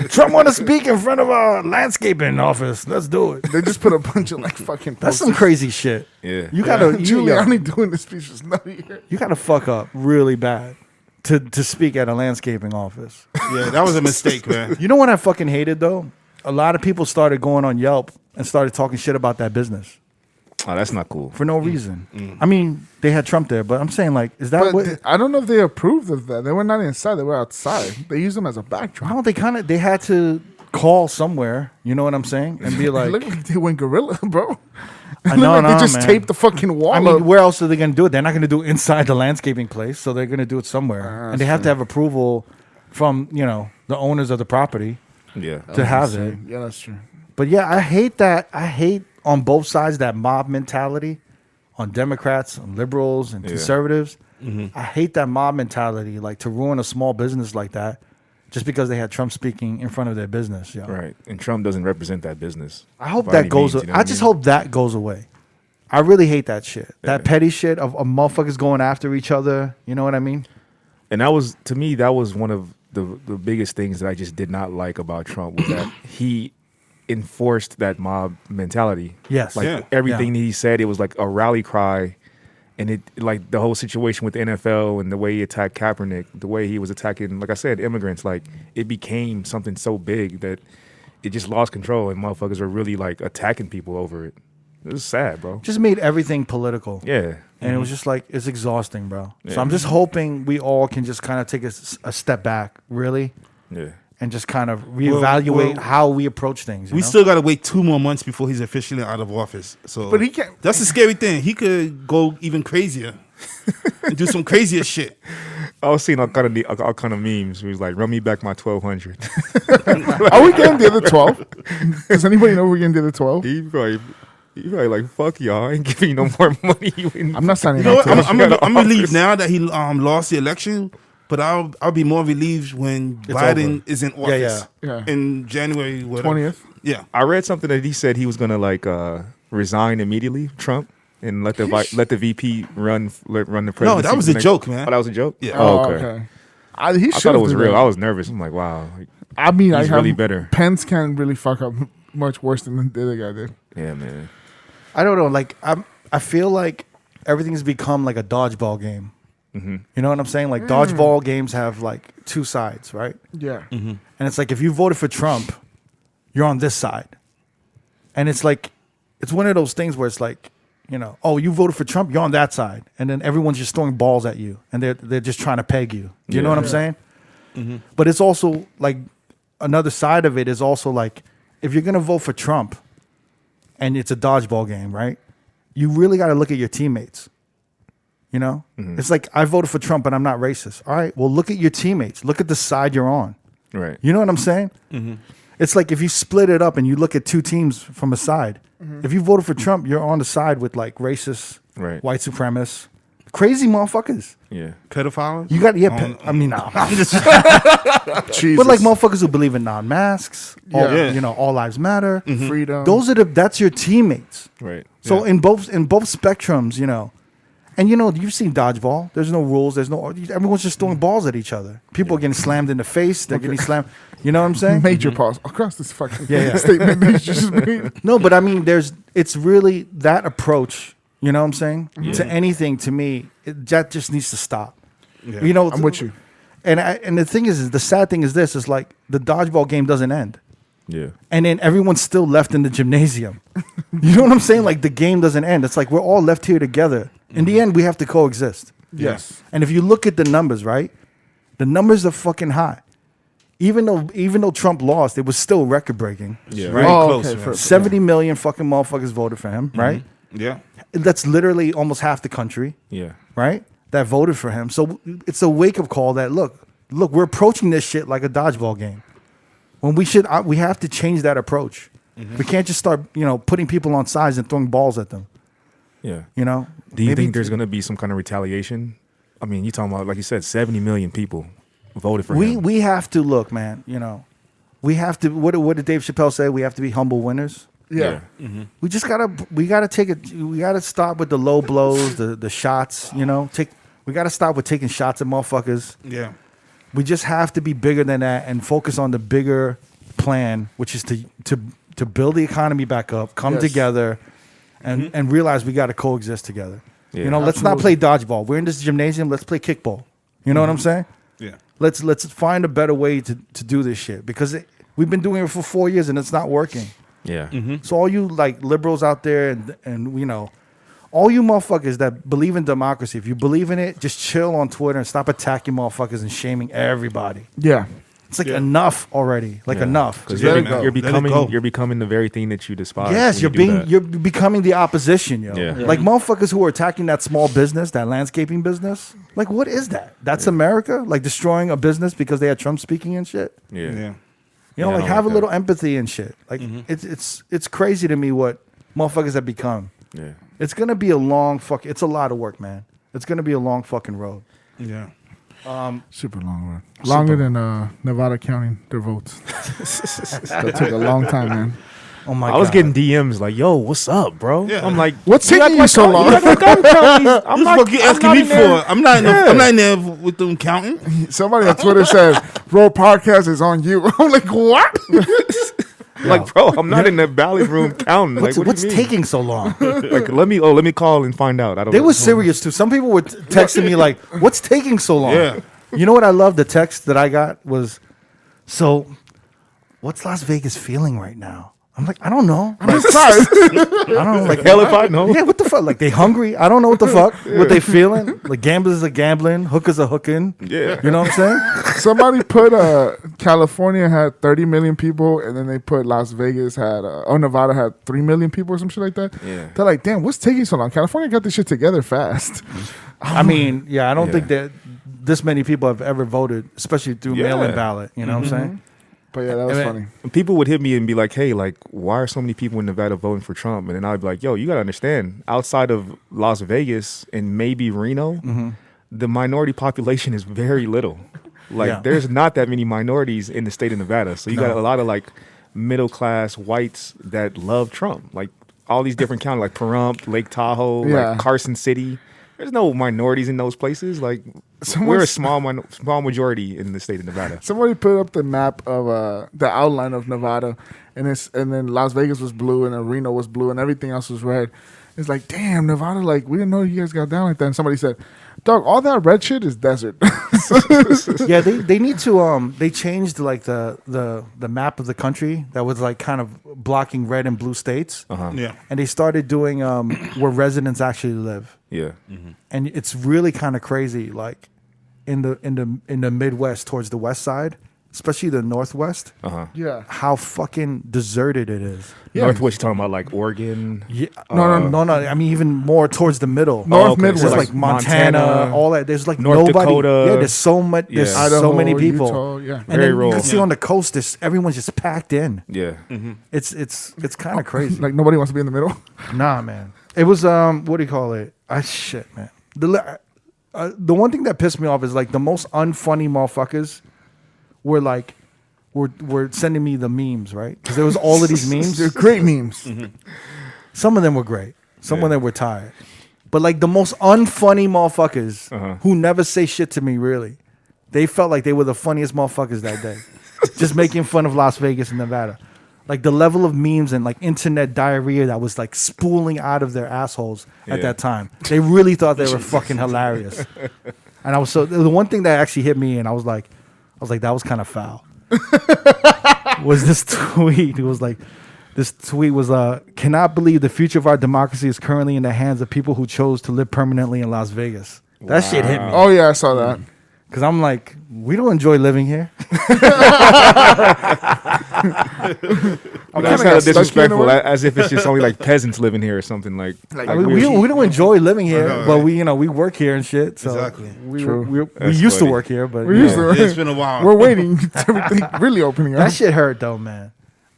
Trump want to speak in front of a landscaping office. Let's do it. They just put a bunch of like fucking. That's some crazy shit. Yeah. You gotta, Giuliani doing the speech was nutty. you gotta fuck up really bad to speak at a landscaping office. Yeah, that was a mistake, man. You know what I fucking hated though? A lot of people started going on Yelp and started talking shit about that business Oh, that's not cool. for no reason. I mean, they had Trump there, but I'm saying like, is that But what? I don't know if they approved of that. They were not inside. They were outside. They used them as a backdrop. No, they had to call somewhere. You know what I'm saying? And be It like, looked like they went gorilla, bro. I It know, looked like no, they just man. taped the fucking wall I mean, up. where else are they going to do it? They're not going to do it inside the landscaping place, so they're going to do it somewhere, and they have to have approval from the owners of the property Yeah. to have it. Yeah, that's true. But yeah, I hate that. I hate on both sides that mob mentality, on Democrats, on liberals, and conservatives. I hate that mob mentality, like to ruin a small business like that, just because they had Trump speaking in front of their business. Yo. Right. And Trump doesn't represent that business. I hope by that any goes. means, you know I what just mean? hope that goes away. I really hate that shit. That petty shit of motherfuckers going after each other. You know what I mean? And that was, to me, that was one of the biggest things that I just did not like about Trump was that he enforced that mob mentality. Yes. Like Yeah. everything he said, it was like a rally cry. And it, like the whole situation with the NFL and the way he attacked Kaepernick, the way he was attacking, like I said, immigrants, like it became something so big that it just lost control and motherfuckers were really like attacking people over it. It was sad, bro. Just made everything political. Yeah. And it was just like, it's exhausting, bro. So Yeah. I'm just hoping we all can just kind of take a step back, really, Yeah. and just kind of reevaluate well, how we approach things. We still got to wait 2 more months before he's officially out of office. So, But he can't- That's the scary thing. He could go even crazier and do some crazier shit. I was seeing all kind of memes. He was like, "Run me back my 1200." Are we getting the other 12? Does anybody know we're getting the other 12? He probably like, "Fuck y'all, I ain't giving you no more money." I'm not signing You know up what? to I'm that. I'm relieved now that he lost the election, but I'll be more relieved when Biden over. is in office. Yeah. In January 20th. Yeah. I read something that he said he was gonna like resign immediately, Trump, and let the VP run the presidency. No, that was a joke, man. Oh, that was a joke. Yeah. Oh, Oh, okay. okay. He I thought should've it was did real. that. I was nervous. I'm like, wow. Like, I mean, He's really better. Pence can really fuck up much worse than the other guy did. yeah, man. I don't know. Like I feel like everything's become like a dodgeball game. Mm-hmm. You know what I'm saying? Like dodgeball games have like two sides, right? Yeah. And it's like if you voted for Trump, you're on this side. And it's like it's one of those things where it's like, oh, you voted for Trump, you're on that side. And then everyone's just throwing balls at you and they're just trying to peg you. You know what I'm saying? But it's also like another side of it is also like if you're gonna vote for Trump and it's a dodgeball game, right? You really gotta look at your teammates. It's like I voted for Trump, but I'm not racist. All right, well, look at your teammates. Look at the side you're on. Right. You know what I'm saying? It's like if you split it up and you look at two teams from a side. If you voted for Trump, you're on the side with like racist, Right. white supremacists, crazy motherfuckers. Yeah. Pedophiles? You got I mean, no, I'm just. Jesus. But like motherfuckers who believe in non-masks, Yeah. all lives matter. Freedom. That's your teammates. Right. So in both spectrums, and you've seen dodgeball. There's no rules. Everyone's just throwing balls at each other. People are getting slammed in the face. They're getting slammed. You know what I'm saying? Major pause across this fucking Yeah. statement that you just made. No, but I mean, it's really that approach. You know what I'm saying? To anything, to me, that just needs to stop. Yeah. I'm with you. And the thing is the sad thing is this is like the dodgeball game doesn't end. Yeah. And then everyone's still left in the gymnasium. You know what I'm saying? Like the game doesn't end. It's like we're all left here together. In the end, we have to coexist. Yes. And if you look at the numbers, right? The numbers are fucking high. Even though Trump lost, it was still record breaking. Yeah. Very Oh, close, okay, man. for- 70 million fucking motherfuckers voted for him, right? Yeah. That's literally almost half the country, Yeah. right? That voted for him. So it's a wake up call that look, we're approaching this shit like a dodgeball game. When we have to change that approach. We can't just start, putting people on sides and throwing balls at them. Yeah. Do you Maybe think there's going to be some kind of retaliation? I mean, you talking about, like you said, 70 million people voted for him. we have to look, man. We have to. What did Dave Chappelle say? We have to be humble winners. Yeah. We just gotta take it. We gotta stop with the low blows, the shots. We We got to stop with taking shots at motherfuckers. Yeah. We just have to be bigger than that and focus on the bigger plan, which is to build the economy back up, come Yes. together, and realize we got to coexist together. Yeah, You know, let's not play dodgeball. We're in this gymnasium. Let's play kickball. You know what I'm saying? Yeah. Let's find a better way to do this shit because we've been doing it for 4 years and it's not working. Yeah. So all you like liberals out there and you know, all you motherfuckers that believe in democracy, if you believe in it, just chill on Twitter and stop attacking motherfuckers and shaming everybody. Yeah. It's like enough already. Like enough. Because Let you're, it go. you're Let it becoming go. you're becoming the very thing that you despise. Yes, when you do that. you're becoming the opposition, yo. Yeah. Like motherfuckers who are attacking that small business, that landscaping business. Like what is that? That's America? Like destroying a business because they had Trump speaking and shit? Yeah. Yeah. You know, Yeah, I like don't have like a little that. empathy and shit. Like it's crazy to me what motherfuckers have become. Yeah. It's gonna be a long it's a lot of work, man. It's gonna be a long fucking road. Yeah. Super long run. Longer than Nevada counting their votes. That took a long time, man. Oh my god. I was getting DMs like, "Yo, what's up, bro?" Yeah. I'm like, What's "You taking act you like so I'm- long?" you act like I'm counting these- I'm What not- the fuck you I'm asking not me in there. for? I'm not in Yeah. I'm not in there with them counting. Somebody on Twitter said, "Bro, podcast is on you." I'm like, what? Like, bro, I'm not in the ballot room counting. Like, what what's do you mean? taking so long? Like, let me call and find out. I don't. They know. were serious too. Some people were texting me like, "What's taking so long?" Yeah. You know what I love? The text that I got was, "So, what's Las Vegas feeling right now?" I'm like, I don't know. I'm just tired. I don't know. Like, Hell if I know. yeah, what the fuck? Like, they hungry? I don't know what the fuck. What they feeling? Like, gamblers are gambling, hookers are hooking. Yeah. You know what I'm saying? Somebody put California had 30 million people, and then they put Las Vegas had Nevada had 3 million people or some shit like that. Yeah. They're like, damn, what's taking so long? California got this shit together fast. I mean, yeah, I don't Yeah. think that this many people have ever voted, especially through Yeah. mail-in ballot. You know what I'm saying? But yeah, that was And funny. People would hit me and be like, "Hey, like, why are so many people in Nevada voting for Trump?" And then I'd be like, "Yo, you gotta understand. Outside of Las Vegas and maybe Reno, the minority population is very little. Like, Yeah. there's not that many minorities in the state of Nevada. So you got a lot of like middle class whites that love Trump. Like all these different counties, like Pahrump, Lake Tahoe, Yeah. like Carson City. There's no minorities in those places. Like, we're a small majority in the state of Nevada." Somebody put up the map of the outline of Nevada, and then Las Vegas was blue, and then Reno was blue, and everything else was red. It's like, damn, Nevada, like we didn't know you guys got down like that. And somebody said, "Dog, all that red shit is desert." Yeah, they need to they changed like the map of the country that was like kind of blocking red and blue states. Yeah. And they started doing where residents actually live. Yeah. And it's really kind of crazy like in the Midwest towards the west side, especially the Northwest, Yeah. how fucking deserted it is. Yeah. Northwest, you talking about like Oregon? Yeah, no. I mean, even more towards the middle. North okay. Midwest. There's like Montana, Montana, all that. There's like North nobody. Dakota. Yeah, there's so much. There's Yeah. so Idaho, many people. Utah, yeah. And Very then you rural. can see on the coast, everyone's just packed in. Yeah. It's kind of crazy. Like nobody wants to be in the middle. Nah, man. It was what do you call it? Shit, man. The one thing that pissed me off is like the most unfunny motherfuckers were like were sending me the memes, right? Because there was all of these memes. They're great memes. Some of them were great. Some of them were tired. But like the most unfunny motherfuckers who never say shit to me, really, they felt like they were the funniest motherfuckers that day. Just making fun of Las Vegas and Nevada. Like the level of memes and like internet diarrhea that was like spooling out of their assholes at Yeah. that time. They really thought they were fucking hilarious. And I was the one thing that actually hit me and I was like, that was kind of foul. Was this tweet. It was like, this tweet was, cannot believe the future of our democracy is currently in the hands of people who chose to live permanently in Las Vegas. That shit hit me. Oh yeah, I saw that. Because I'm like, we don't enjoy living here. That's kind of disrespectful, as if it's just only like peasants living here or something. Like I mean, we don't enjoy living here, know, but right? we work here and shit. So Exactly. we True. That's used to funny. work here, but We're you used know, to It's been a while. We're waiting. Everything really opening up. that shit hurt though, man.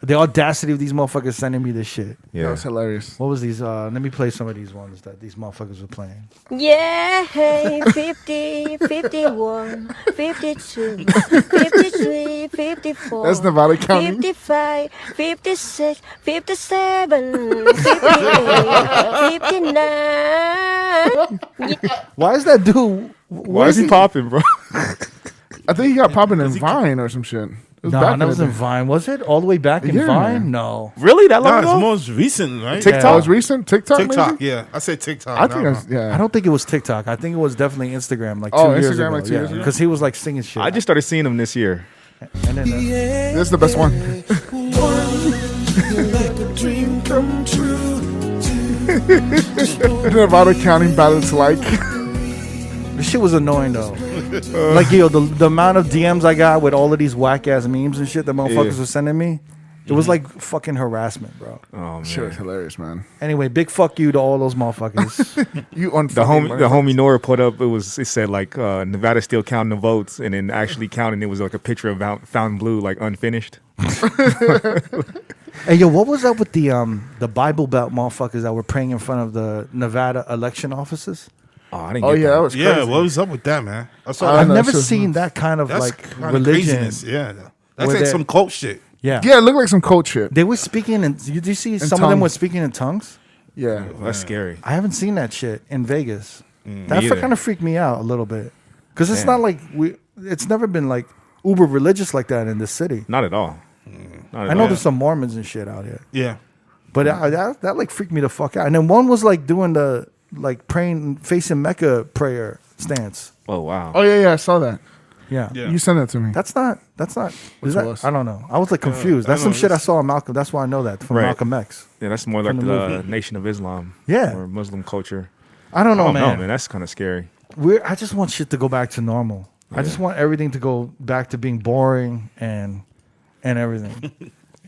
The audacity of these motherfuckers sending me this shit. That yeah, was hilarious. What was these? Let me play some of these ones that these motherfuckers were playing. Yeah, hey, 50, 51, 52, 53, 54. That's Nevada County. 55, 56, 57, 58, 59. Why is that dude Why is he popping, bro? I think he got popping in Vine or some shit. It was No, back that in was the in day. Vine. Was it all the way back in Yeah. Vine? No. Really? That long Nah, it's ago? most recent, right? TikTok? That was recent. TikTok. TikTok, maybe? yeah. I said TikTok. I think that's I don't think it was TikTok. I think it was definitely Instagram, like 2 Oh, years Instagram, ago. like 2 years ago? Because he was like singing shit. I just started seeing him this year. And then, This is the best one. Nevada County ballots like. this shit was annoying though. Like yo, the amount of DMs I got with all of these whack ass memes and shit that motherfuckers were sending me, it was like fucking harassment, bro. Oh man. Sure, it's hilarious, man. Anyway, big fuck you to all those motherfuckers. You on The homie Nora put up. It said like Nevada still counting the votes, and then actually counting it was like a picture of Fountain Blue, like unfinished. Hey yo, what was up with the Bible Belt motherfuckers that were praying in front of the Nevada election offices? Oh, I didn't. Oh get yeah, that. that was crazy. Yeah, what was up with that, man? I saw I that. I've know, never it's just- seen that kind of That's like kind of religion. craziness. Yeah. That's Where like they- some cult shit. Yeah. Yeah, it looked like some cult shit. They were speaking in. Did you see some of them tongues. were speaking in tongues? Yeah. That's scary. I haven't seen that shit in Vegas. That either. kind of freaked me out a little bit because it's Damn. not like it's never been like uber religious like that in this city. Not at all. Not at I know all. there's some Mormons and shit out here, Yeah. but that like freaked me the fuck out. And then one was like doing the like praying facing Mecca prayer stance. Oh wow. Oh yeah, I saw that. Yeah. Yeah. You sent that to me. That's not. Is What's that? us? I don't know. I was like confused. That's I some don't know. shit I saw on Malcolm. That's why I know that from Right. Malcolm X. Yeah, that's more like From the the movie. Nation of Islam. Yeah. Or Muslim culture. I don't know, Oh man. no, man, that's kind of scary. I just want shit to go back to normal. I just want everything to go back to being boring and everything.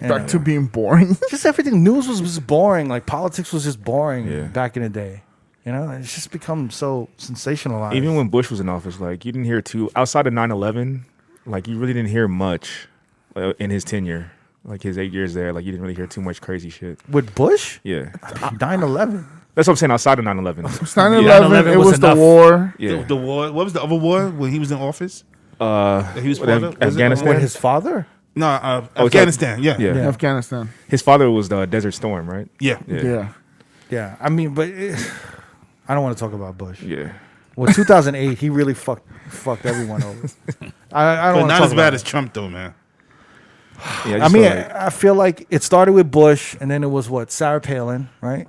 Back to being boring. just everything. News was just boring. Like politics was just boring Yeah. back in the day. You know, it's just become so sensationalized. Even when Bush was in office, like you didn't hear outside of 9/11, like you really didn't hear much in his tenure, like his 8 years there. Like you didn't really hear too much crazy shit. with Bush, Yeah, 9/11. that's what I'm saying. Outside of 9/11, It's 9/11. 9/11 It was was the enough. war. yeah. The war. What was the other war when he was in office? He was part of? Was it- Afghanistan. With his father. No, that- Afghanistan. Yeah. yeah. Yeah. Afghanistan. His father was the Desert Storm, right? Yeah. Yeah. Yeah, I mean, but I don't want to talk about Bush. Yeah. Well, 2008, he really fucked everyone over. I don't But want to not talk as bad about as Trump, though, man. Yeah, I just mean, felt like- I feel like it started with Bush, and then it was Sarah Palin, right?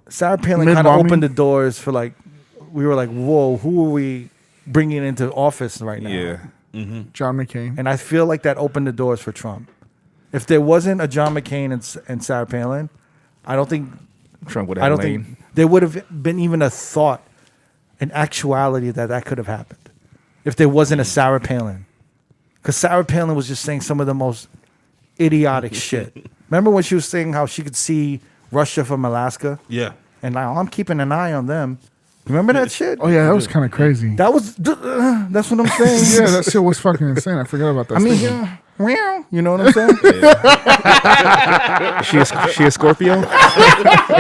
Sarah Palin kind of Mid-Romney? opened the doors for like, we were like, whoa, who are we bringing into office right now? yeah. John McCain. And I feel like that opened the doors for Trump. If there wasn't a John McCain and Sarah Palin, I don't think Trump would have think there would have been even a thought, an actuality that could have happened if there wasn't a Sarah Palin. Because Sarah Palin was just saying some of the most idiotic shit. Remember when she was saying how she could see Russia from Alaska? Yeah. And like, I'm keeping an eye on them. Remember that shit? Oh yeah, that was kind of crazy. That's what I'm saying. Yeah, that shit was fucking insane. I forgot about that. I mean, statement. yeah, you know what I'm saying? she a Scorpio? now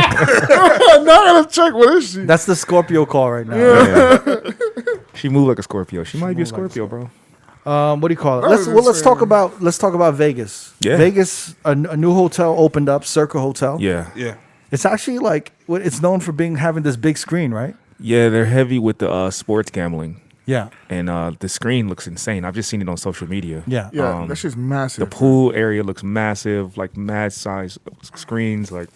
I gotta check. What is she? That's the Scorpio call right now. Yeah. She moved like a Scorpio. She might be a moved like a Scorpio, bro. What do you call it? That was Let's talk insane. about Vegas. Yeah. Vegas, a new hotel opened up, Circa Hotel. Yeah. Yeah. It's actually like it's known for having this big screen, right? Yeah, they're heavy with the sports gambling. Yeah. And the screen looks insane. I've just seen it on social media. Yeah. Yeah, that shit's The massive. pool area looks massive, like mad size screens. Like,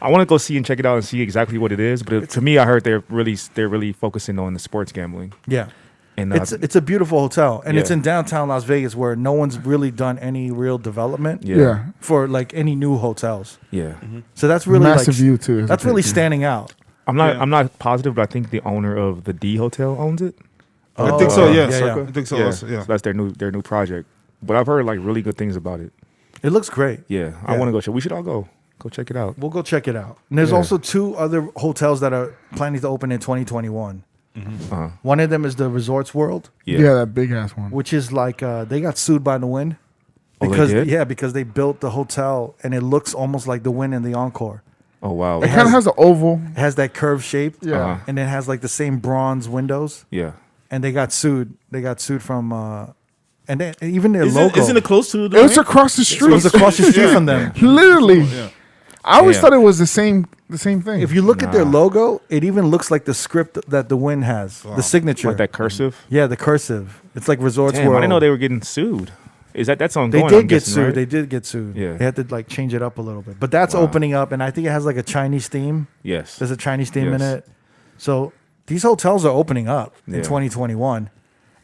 I want to go see and check it out and see exactly what it is. But to me, I heard they're really focusing on the sports gambling. Yeah. And It's a beautiful hotel, and it's Yeah. in downtown Las Vegas where no one's really done any real development Yeah. for like any new hotels. yeah. So that's really Massive like, view, too, is That's a really big view. standing out. I'm not positive, but I think the owner of the D Hotel owns it. I think so, yeah. yeah. I think so, Yeah, also, yeah. so that's their new project. But I've heard like really good things about it. It looks great. Yeah, I Yeah. want to go check. We should all go check it out. We'll go check it out. And there's Yeah. also 2 other hotels that are planning to open in 2021. Uh-huh. One of them is the Resorts World, Yeah, that big ass one. which is like they got sued by the Wynn Oh, they because did? because they built the hotel and it looks almost like the Wynn and the Encore. Oh wow. It kind of has an oval. It has that curved shape, Yeah. Uh-huh. and it has like the same bronze windows. Yeah. And they got sued. They got sued from, and then even their Isn't, logo. isn't it close to the It was ring? across the It street. was across the street from them. Literally. Yeah. I always Yeah. thought it was the same the same thing. If you look at their logo, it even looks like the script that the Wynn has, the signature. Like that cursive. Yeah, the cursive. It's like Resorts Damn, World. I didn't know they were getting sued. That's They ongoing? did I'm get guessing, sued. right? They did get sued. Yeah. They had to like change it up a little bit. But that's opening up, and I think it has like a Chinese theme. Yes. There's a Chinese theme in Yes. it. So these hotels are opening up in Yeah. 2021.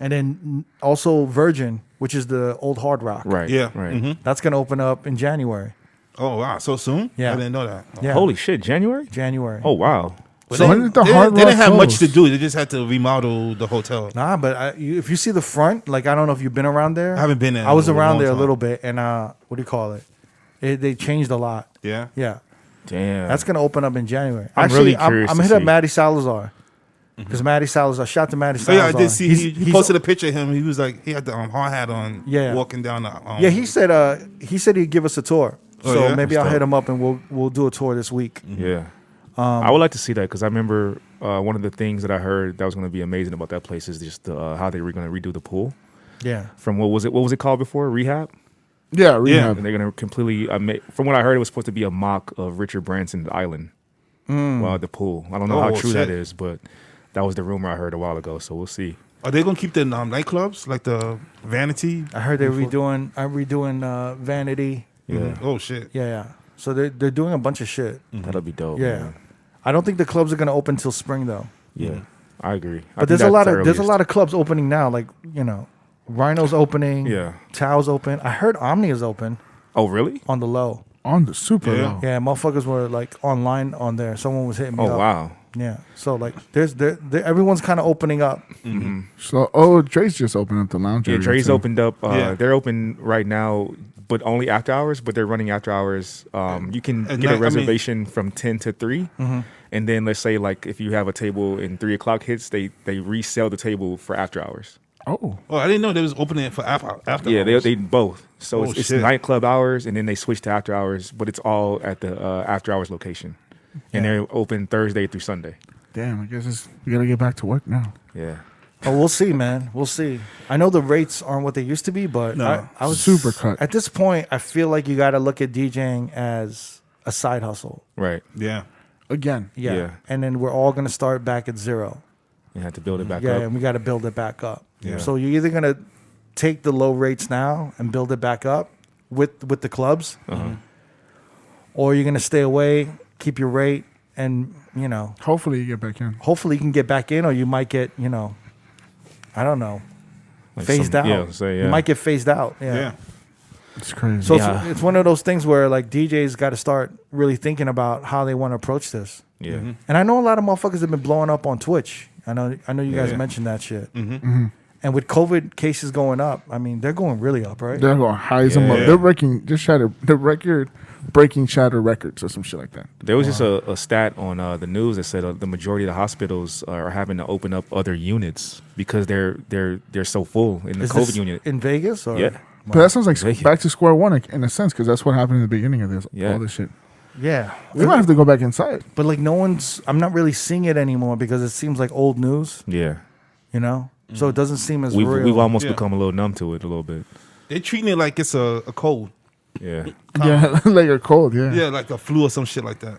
And then also Virgin, which is the old Hard Rock. Right. Yeah. Right. Mhm. That's going to open up in January. Oh wow, so soon? Yeah. I didn't know that. Yeah. Holy shit! January. January. Oh wow. But So they, when did the they, Hard they didn't Rock have much to close? do. They just had to remodel the hotel. Nah, but if you see the front, like I don't know if you've been around there. I haven't been there I was in a around long there a time. little bit, and what do you call it? They changed a lot. Yeah. Yeah, Damn. that's gonna open up in January. I'm Actually, really curious I'm to hit up see. Maddie Salazar because Maddie Salazar. Shout to Maddie Oh, Salazar. yeah, I did see. He's- He he's- posted a picture of him. He was like, he had the hard hat on. Yeah. Walking down the. Yeah, he said he'd give us a tour. Oh, So yeah? maybe That's I'll hit dope. him up and we'll do a tour this week. Yeah. I would like to see that because I remember one of the things that I heard that was going to be amazing about that place is just how they were going to redo the pool Yeah. from what was it called before, rehab, Yeah, rehab. and they're going to completely. From what I heard, it was supposed to be a mock of Richard Branson's Island. The pool. I don't know how Oh, true shit. that is, but that was the rumor I heard a while ago. So we'll see. Are they gonna keep the nightclubs like the Vanity? I heard they're redoing Vanity. Yeah, Oh shit. Yeah. So they're doing a bunch of shit. that'll be dope. Yeah. man. I don't think the clubs are gonna open till spring though. Yeah, I agree. But there's a lot of clubs opening now. Like Rhinos opening. Yeah. Tao's open. I heard Omni is open Oh really? on the low. On the super Yeah. low. Yeah, motherfuckers were like online on there. Someone was hitting me Oh up. wow. Yeah. So like everyone's kind of opening up. So Dre's just opened up the lounge. Yeah, area, Dre's too. opened up. Yeah. They're open right now, but only after hours. But they're running after hours. You can At get night, I a mean- reservation from 10 to 3. And then let's say like if you have a table and 3 o'clock hits, they resell the table for after hours. Oh, Oh, I didn't know they was opening it for after. Yeah, hours. they both. So Oh, it's shit. nightclub hours, and then they switch to after hours, but it's all at the after hours location. And they're open Thursday through Sunday. damn! I guess we gotta get back to work now. Yeah. Oh, we'll see, man. We'll see. I know the rates aren't what they used to be, but No. I was Super cut. At this point, I feel like you got to look at DJing as a side hustle. Right. Yeah. Again, Yeah. Yeah. And then we're all going to start back at zero. You have to build it back Yeah, up. and we got to build it back up. Yeah. So you're either going to take the low rates now and build it back up with the clubs, or you're going to stay away, keep your rate, and hopefully you get back in. hopefully you can get back in, or you might get I don't know, Like phased some- out. yeah, say, You yeah. might get phased out. Yeah. It's crazy. So Yeah. it's one of those things where like DJs got to start really thinking about how they want to approach this. Yeah. And I know a lot of motherfuckers have been blowing up on Twitch. I know you guys Yeah. mentioned that shit. And with COVID cases going up, I mean they're going really up, right? They're going high as a mother. Yeah. They're breaking the record breaking shatter records or some shit like that. There was just a stat on the news that said the majority of the hospitals are having to open up other units because they're so full in the Is COVID this unit. in Vegas or Yeah. But that sounds like Thank you. back to square one in a sense, because that's what happened in the beginning of this. Yeah. All this shit. yeah. We might have to go back inside. But like I'm not really seeing it anymore because it seems like old news, Yeah. So it doesn't seem as We've real. almost Yeah. become a little numb to it a little bit. They're treating it like it's a cold. Yeah. Yeah, like a cold. Yeah. Yeah, like a flu or some shit like that.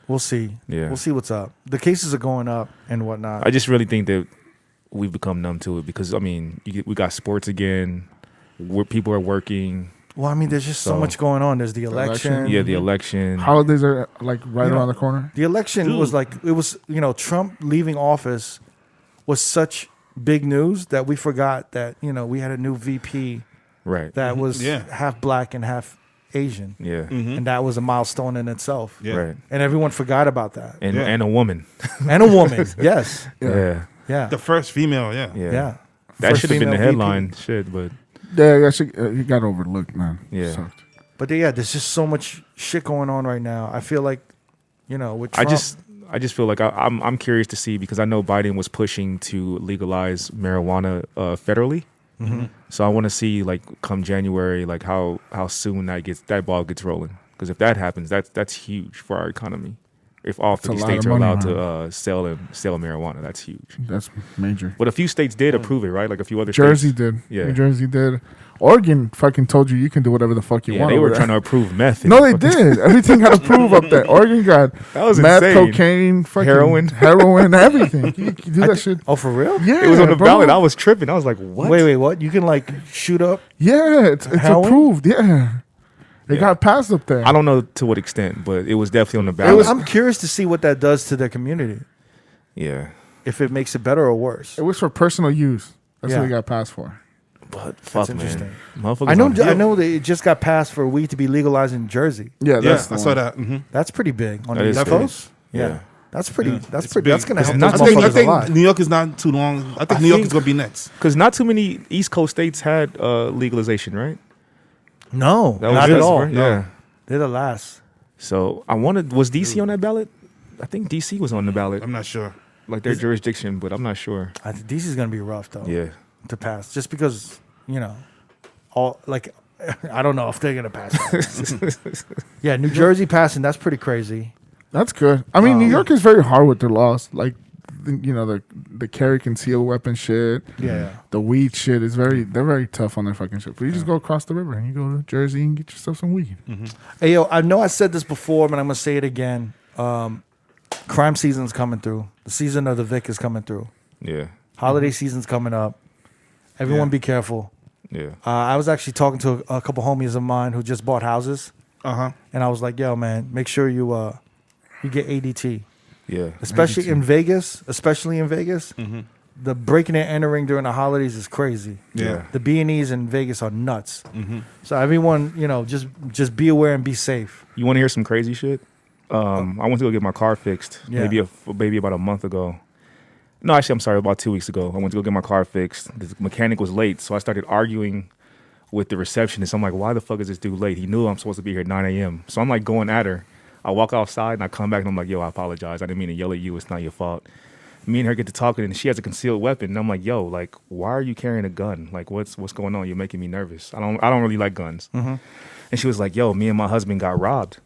We'll see. Yeah. We'll see what's up. The cases are going up and whatnot. I just really think that we've become numb to it because I mean we got sports again, where people are working. Well, I mean, there's just so So- much going on. There's the election. election. Yeah, the election. Holidays are like right You know, around the corner. The election Dude. was like Trump leaving office was such big news that we forgot that we had a new VP Right. that was Yeah. half black and half Asian, Yeah. and that was a milestone in itself. Yeah. Right. And everyone forgot about that. And Yeah. and a woman. And a woman, yes, Yeah. yeah, The first female, yeah. Yeah. yeah. That First should have been the female VP. headline shit, but Yeah, that shit, you got overlooked, man. Yeah. Sucked. But yeah, there's just so much shit going on right now. I feel like, with Trump, I just feel like I'm curious to see because I know Biden was pushing to legalize marijuana federally. So I want to see like come January like how soon that ball gets rolling because if that happens that's huge for our economy. If all 50 a lot states of are money, allowed to sell marijuana, that's huge. That's major. But a few states did approve it, right? Like a few other Jersey states. did. Yeah. New Jersey did. Oregon fucking told you can do whatever the fuck you Yeah, want. they over were there. trying to approve meth. No, they did. Everything had approved up there. Oregon got That was meth, insane. cocaine, fucking Heroin. everything. You can do that shit. Oh, for real? Yeah, It was on the bro. ballot. I was tripping. I was like, what? Wait, what? You can like shoot up? Yeah, it's Heroin? approved. Yeah, it Yeah. got passed up there. I don't know to what extent, but it was definitely on the ballot. I'm curious to see what that does to their community. Yeah. If it makes it better or worse. It was for personal use. That's Yeah. what it got passed for. But fuck, interesting. man. Motherfuckers I know that it just got passed for weed to be legalized in Jersey. Yeah, Yeah, that's the I saw one. that. Mm-hmm. That's pretty big on That the is East big. Coast. Yeah. That's pretty. Yeah, That's it's pretty. big. That's gonna It's help not- those I think motherfuckers a lot. New York is not too long. I think New York is gonna be next. Because not too many East Coast states had legalization, right? No, That was not it, at all. right? No. Yeah. They're the last. So was DC on that ballot? I think DC was on the ballot, I'm not sure. like their jurisdiction, but I'm not sure. I think DC's gonna be rough though. Yeah. To pass, just because all like I don't know if they're gonna pass it. Yeah, New Jersey passing, that's pretty crazy. That's good. I mean, New York is very hard with their laws. Like, the carry concealed weapon shit. Yeah. The weed shit is they're very tough on their fucking shit. But you just go across the river and you go to Jersey and get yourself some weed. Hey yo, I know I said this before, but I'm gonna say it again. Crime season's coming through. The season of the Vic is coming through. Yeah. Holiday season's coming up. Everyone be careful. Yeah. I was actually talking to a couple homies of mine who just bought houses, and I was like, "Yo, man, make sure you get ADT, Yeah. especially in Vegas. The breaking and entering during the holidays is crazy. Yeah. The B&Es in Vegas are nuts. So everyone, just be aware and be safe. You want to hear some crazy shit? I went to go get my car fixed Yeah. maybe about a month ago. No, actually, I'm sorry, about 2 weeks ago. I went to go get my car fixed. The mechanic was late, so I started arguing with the receptionist. I'm like, why the fuck is this dude late? He knew I'm supposed to be here at 9 a.m. So I'm like going at her. I walk outside and I come back and I'm like, yo, I apologize. I didn't mean to yell at you. It's not your fault. Me and her get to talking and she has a concealed weapon. And I'm like, yo, like, why are you carrying a gun? Like, what's going on? You're making me nervous. I don't really like guns. And she was like, yo, me and my husband got robbed.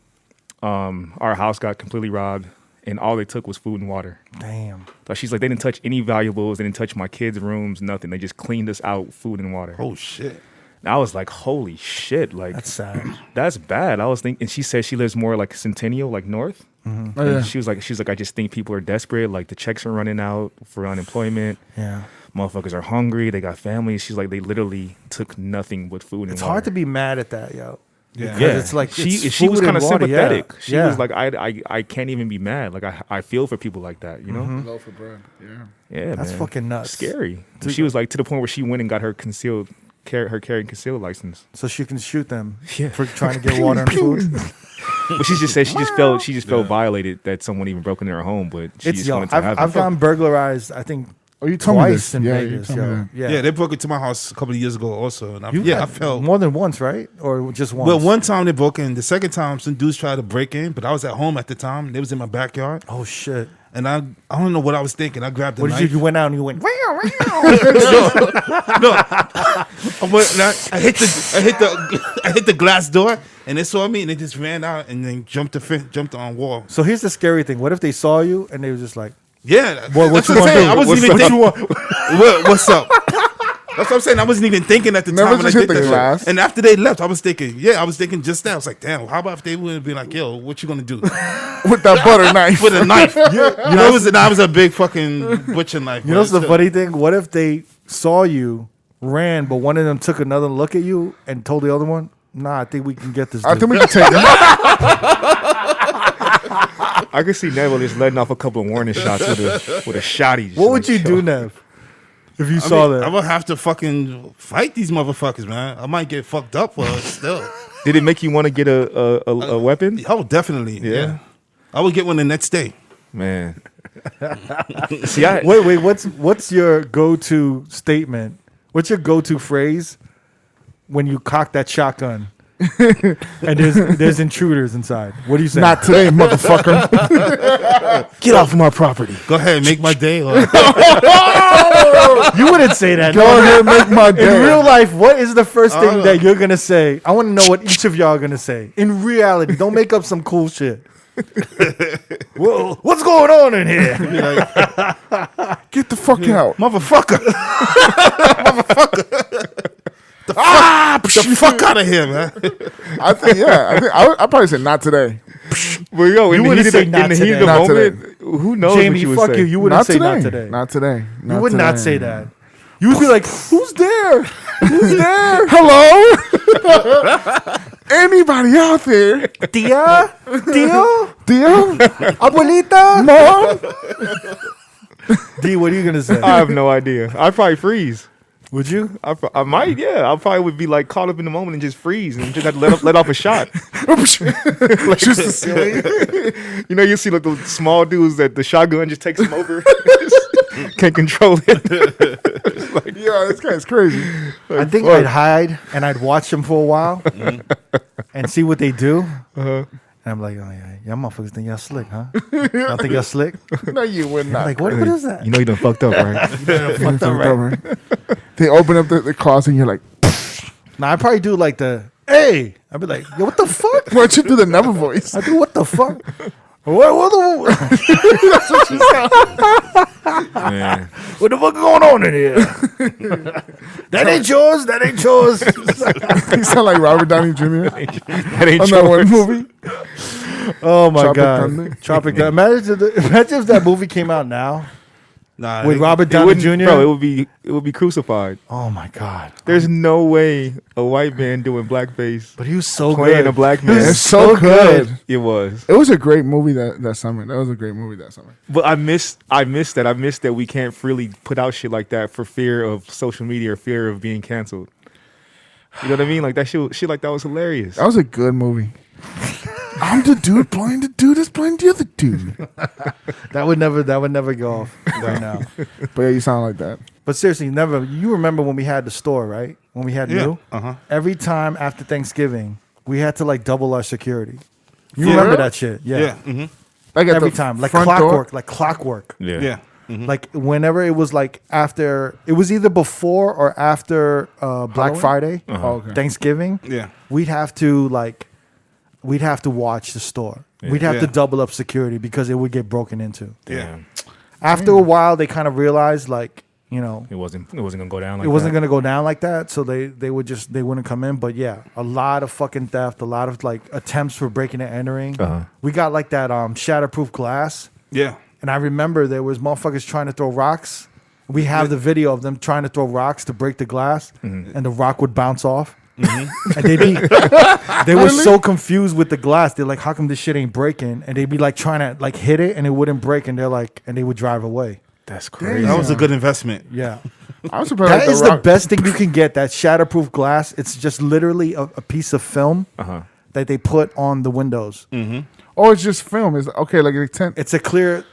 Our house got completely robbed. And all they took was food and water. Damn. So she's like, they didn't touch any valuables. They didn't touch my kids' rooms, nothing. They just cleaned us out, food and water. Oh shit. And I was like, holy shit. Like, That's sad. that's bad. I was thinking, and she said she lives more like Centennial, like north. Oh, And yeah. she was like, I just think people are desperate. Like the checks are running out for unemployment. Yeah. Motherfuckers are hungry. They got families. She's like, they literally took nothing but food and It's water. hard to be mad at that, yo. Yeah. Because it's like she it's was food kind and of water, yeah. sympathetic. She Yeah. was like, I can't even be mad. Like I feel for people like that, you know? Loaf of bread. Yeah. Yeah, That's man. fucking nuts. Scary. She was like to the point where she went and got her carrying concealed license. So she can shoot them Yeah. for trying to get water and food. But she just said she just felt violated that someone even broke into her home, but she It's just yo. wanted to have I've it. gotten burglarized. I think Oh, you told me twice this. in Yeah, you Vegas. told me Yo. that. Yeah. Yeah, they broke into my house a couple of years ago also, and I I felt. more than once, right? Or just once? Well, one time they broke in. The second time, some dudes tried to break in, but I was at home at the time. They was in my backyard, Oh shit! and I don't know what I was thinking. I grabbed the What did knife. you do? You went out and you went. No, I hit the glass door, and they saw me, and they just ran out and then jumped on wall. So here's the scary thing. What if they saw you and they were just like, Yeah, What that's you what I'm gonna saying. do? I wasn't What's even up? thinking. What's up? That's what I'm saying. I wasn't even thinking at the Never time when I just hit did the that glass. shit. And after they left, I was thinking just that. I was like, damn, how about if they would have been like, yo, what you gonna do With that butter knife. with a knife? It was a big fucking butcher knife. you know, what's the funny thing? What if they saw you, ran, but one of them took another look at you and told the other one, "Nah, I think we can get this." I dude." think we can take him. I could see Neville just letting off a couple of warning shots with a shotty. Just What would like, you yo. do, Nev, if you saw that? I would have to fucking fight these motherfuckers, man. I might get fucked up, but still. Did it make you want to get a weapon? Oh, definitely. Yeah. I would get one the next day. Man. See, Wait. What's your go-to statement? What's your go-to phrase when you cock that shotgun and there's intruders inside? What do you say? Not today, motherfucker. get off my property. Go ahead, make my day. Or You wouldn't say that. Go ahead, make my In day. real life, what is the first thing that you're gonna say? I want to know what each of y'all are gonna say. In reality, don't make up some cool shit. Whoa, what's going on in here? Get the fuck out. motherfucker. the fuck out of here, man. I think I probably say not today. Well, yo, in the wouldn't heat say of not the heat of the Not moment, who knows Jamie, what you would fuck say? you. You wouldn't Not say today. not today. Not today. You would today. not say that. You would be like, who's there? Who's there? Hello? Anybody out there? Tia? Tio? Dio? Abuelita? Mom? D, what are you going to say? I have no idea. I'd probably freeze. Would you? I might, yeah. I probably would be like caught up in the moment and just freeze and just have to let off a shot. Just the ceiling. You know, you see like the small dudes that the shotgun just takes them over. Can't control it. Yeah, this guy's crazy. I think I'd hide and I'd watch them for a while and see what they do. And I'm like, oh, yeah, y'all motherfuckers think y'all slick, huh? Y'all think y'all slick? No, you would not. Like, what is that? You know you done fucked up, right? Fucked up, right? They open up the closet and you're like, Nah, I'd probably do like the, hey. I'd be like, yo, what the fuck? why'd you do the never voice? I do what the fuck? What Man. the fuck going on in here? That ain't yours. That ain't yours. You sound like Robert Downey Jr. That ain't on that one yours. movie. Oh my Tropic god, Thunder. Tropic Thunder. Imagine if that movie came out now Nah, with Robert It Downey wouldn't, Jr. bro, it would be crucified. Oh my god, There's no way a white man doing blackface but he was so playing good. a black He was man. It's so good. It was. It was a great movie that summer. That was a great movie that summer. But I missed that. I missed that we can't freely put out shit like that for fear of social media or fear of being canceled. You know what I mean? Like that shit like that was hilarious. That was a good movie. I'm the dude playing the dude that's playing the other dude. That would never go off right now. But yeah, you sound like that. But seriously, never. You remember when we had the store, right? When we had Yeah. new. Uh-huh. Every time after Thanksgiving, we had to like double our security. You Yeah. remember that shit? Yeah. Yeah. Mm-hmm. Like at Every the time, like front door? clockwork, like clockwork. Yeah. Mm-hmm. Like whenever it was like after, it was either before or after Black Friday, Oh, okay. Thanksgiving. Yeah. We'd have to watch the store. We'd have to Yeah. double up security because it would get broken into. Yeah. After a while, they kind of realized like, you know, It wasn't gonna go down like it wasn't that. going to go down like that. So they wouldn't come in. But yeah, a lot of fucking theft, a lot of like attempts for breaking and entering. Uh-huh. We got like that shatterproof glass. Yeah. And I remember there was motherfuckers trying to throw rocks. We have the video of them trying to throw rocks to break the glass, and the rock would bounce off. And they were so confused with the glass. They're like, "How come this shit ain't breaking?" And they'd be like trying to like hit it, and it wouldn't break. And they're like, and they would drive away. That's crazy. That was a good investment. Yeah, I'm surprised that like is the best thing you can get. That shatterproof glass. It's just literally a piece of film Uh-huh. that they put on the windows. Oh, it's just film. It's okay, like a tent. It's a clear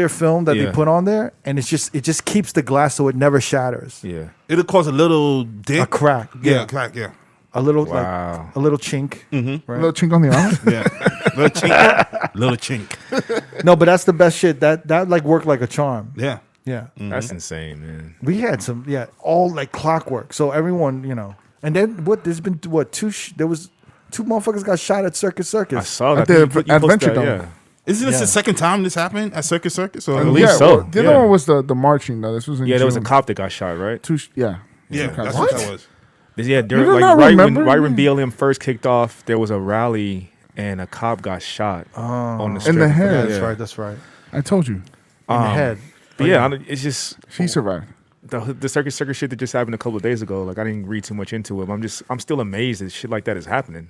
film that they Yeah. put on there, and it just keeps the glass so it never shatters. Yeah. It'll cause a little dent. A crack. Yeah, crack. Yeah. A little Wow. like a little chink. A Right? little chink on the arm. Yeah. Little chink. Little chink. No, but that's the best shit. That like worked like a charm. Yeah. Yeah. That's insane, man. We had some all like clockwork. So everyone, you know. And then there was two motherfuckers got shot at Circus. I saw that. At the You posted Adventure that, Dome. yeah. Isn't this Yeah. the second time this happened at Circus? Or I believe yeah, so. The other Yeah. one was the marching though. This was in Yeah, there was a June. cop that got shot, right? Yeah. Yeah, Some that's cops. what that was. Yeah, during, do like not right remember? when BLM first kicked off, there was a rally and a cop got shot on the strip. the of- head. Yeah, that's right. I told you. In the head. But yeah, it's just She survived. the circus shit that just happened a couple of days ago. Like I didn't read too much into it. I'm still amazed that shit like that is happening.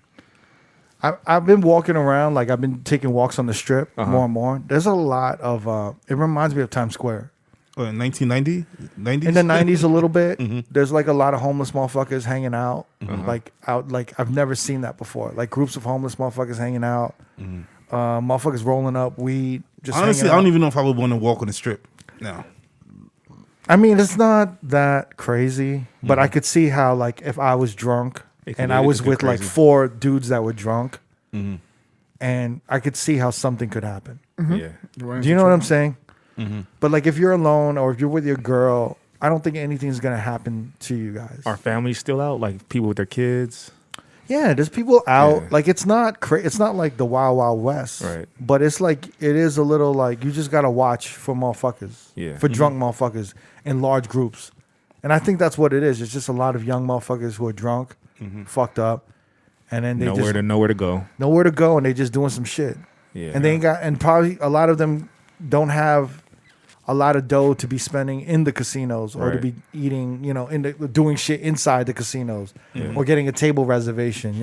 I've been walking around, like I've been taking walks on the strip more and more. There's a lot of it reminds me of Times Square. In 1990? 90s? In the 90s a little bit. There's like a lot of homeless motherfuckers hanging out. Like I've never seen that before. Like groups of homeless motherfuckers hanging out. Motherfuckers rolling up weed, just Honestly, hanging I out. don't even know if I would want to walk on the strip. No. I mean, it's not that crazy, but I could see how, like, if I was drunk It could and get- I it was could get with like crazy. 4 dudes that were drunk, and I could see how something could happen. Yeah. Do you know what I'm saying? But like, if you're alone or if you're with your girl, I don't think anything's gonna happen to you guys. Are families still out? Like people with their kids? Yeah, there's people out. Yeah. Like it's not it's not like the Wild Wild West, Right. But it's like it is a little like you just gotta watch for motherfuckers, Yeah. for drunk motherfuckers in large groups. And I think that's what it is. It's just a lot of young motherfuckers who are drunk, fucked up, and then they nowhere to go. nowhere to go, and they just doing some shit. Yeah. And they ain't got, and probably a lot of them don't have a lot of dough to be spending in the casinos or to Right. be eating, doing shit inside the casinos or getting a table reservation,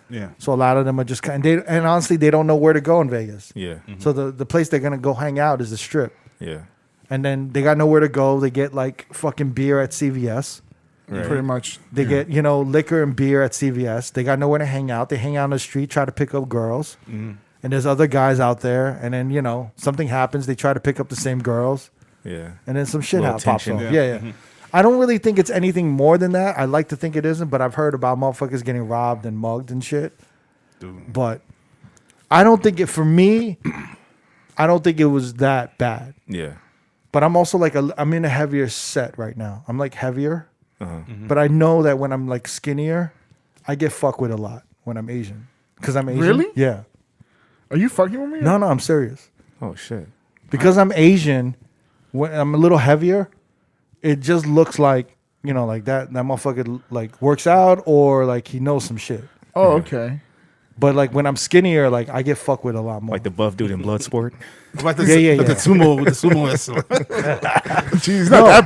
Yeah. So a lot of them are just and honestly, they don't know where to go in Vegas. Yeah. So the place they're gonna go hang out is the Strip, Yeah. and then they got nowhere to go. They get like fucking beer at CVS. Right. Pretty much. They get liquor and beer at CVS. They got nowhere to hang out. They hang out on the street, try to pick up girls. And there's other guys out there, and then something happens. They try to pick up the same girls. Yeah. And then some shit Little pops off. tension. Yeah. I don't really think it's anything more than that. I like to think it isn't, but I've heard about motherfuckers getting robbed and mugged and shit. Dude. But I don't think for me, I don't think it was that bad. Yeah. But I'm also I'm in a heavier set right now. I'm like heavier, Uh-huh. but I know that when I'm like skinnier, I get fucked with a lot when I'm Asian. Because I'm Asian. Really? Yeah. Are you fucking with me? No, I'm serious. Oh shit. Because I'm Asian, when I'm a little heavier, it just looks like like that motherfucker like works out or like he knows some shit. Oh, okay. But like when I'm skinnier, like I get fucked with a lot more. Like the buff dude in Bloodsport. Like the, Yeah. the sumo wrestler. Jeez, not that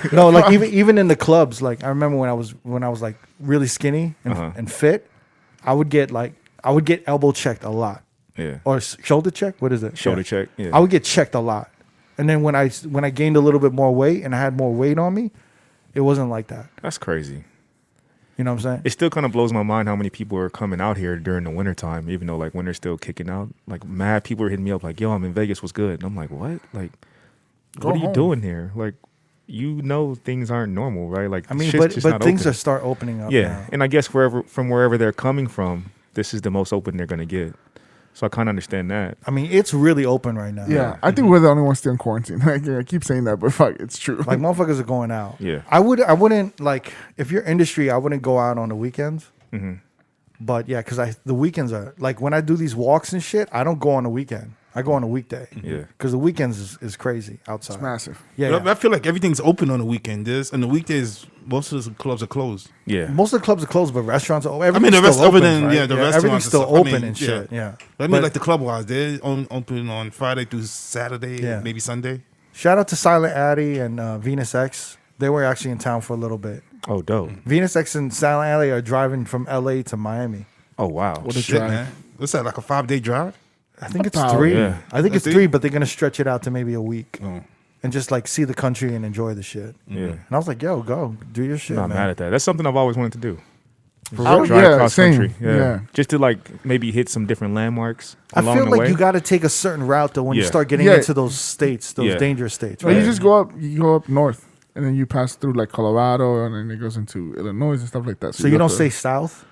big. No, like even in the clubs, like I remember when I was like really skinny and fit, I would get elbow checked a lot. Yeah. Or shoulder check. What is it? Shoulder Yeah. check. Yeah. I would get checked a lot, and then when I gained a little bit more weight and I had more weight on me, it wasn't like that. That's crazy. You know what I'm saying? It still kind of blows my mind how many people are coming out here during the wintertime, even though like when they're still kicking out. Like mad people are hitting me up like, yo, I'm in Vegas, what's good? And I'm like, what? Like, what are you home. doing here? Like, things aren't normal, right? Like, I mean, shit's just but not things open. are start opening up. Yeah. now. And I guess wherever they're coming from, this is the most open they're going to get. So I kind of understand that. I mean, it's really open right now. Yeah, I think we're the only ones still in quarantine. Like, I keep saying that, but fuck, it's true. Like motherfuckers are going out. Yeah. I wouldn't like if your industry. I wouldn't go out on the weekends. Mm-hmm. But yeah, because the weekends are like when I do these walks and shit. I don't go on the weekend. I go on a weekday. Yeah. Because the weekends is crazy outside. It's massive. Yeah. I feel like everything's open on the weekend. On the weekdays, most of the clubs are closed. Yeah. Most of the clubs are closed, but restaurants are open. I mean, the rest still other open, than right? the restaurants, everything's and still stuff. I open mean, and shit. Yeah. But I mean, But like the club wise, they're open on Friday through Saturday, Yeah. maybe Sunday. shout out to Silent Addy and Venus X. They were actually in town for a little bit. Oh, dope. Venus X and Silent Alley are driving from LA to Miami. Oh, wow. What a Shit, drive. man. What's that, like a 5-day drive? I think it's About- 3. Yeah. I think it's That's 3, it? but they're gonna stretch it out to maybe a week Oh. and just like see the country and enjoy the shit. Yeah. And I was like, "Yo, go do your shit, I'm not man." mad at that. That's something I've always wanted to do. Oh, Drive yeah, cross same. country. Yeah. Just to like maybe hit some different landmarks I along feel the like way. you got to take a certain route though when you Yeah. start getting Yeah. into those states, those Yeah. dangerous states. No, Right? you just go up north, and then you pass through like Colorado, and then it goes into Illinois and stuff like that. So you don't have to- stay south?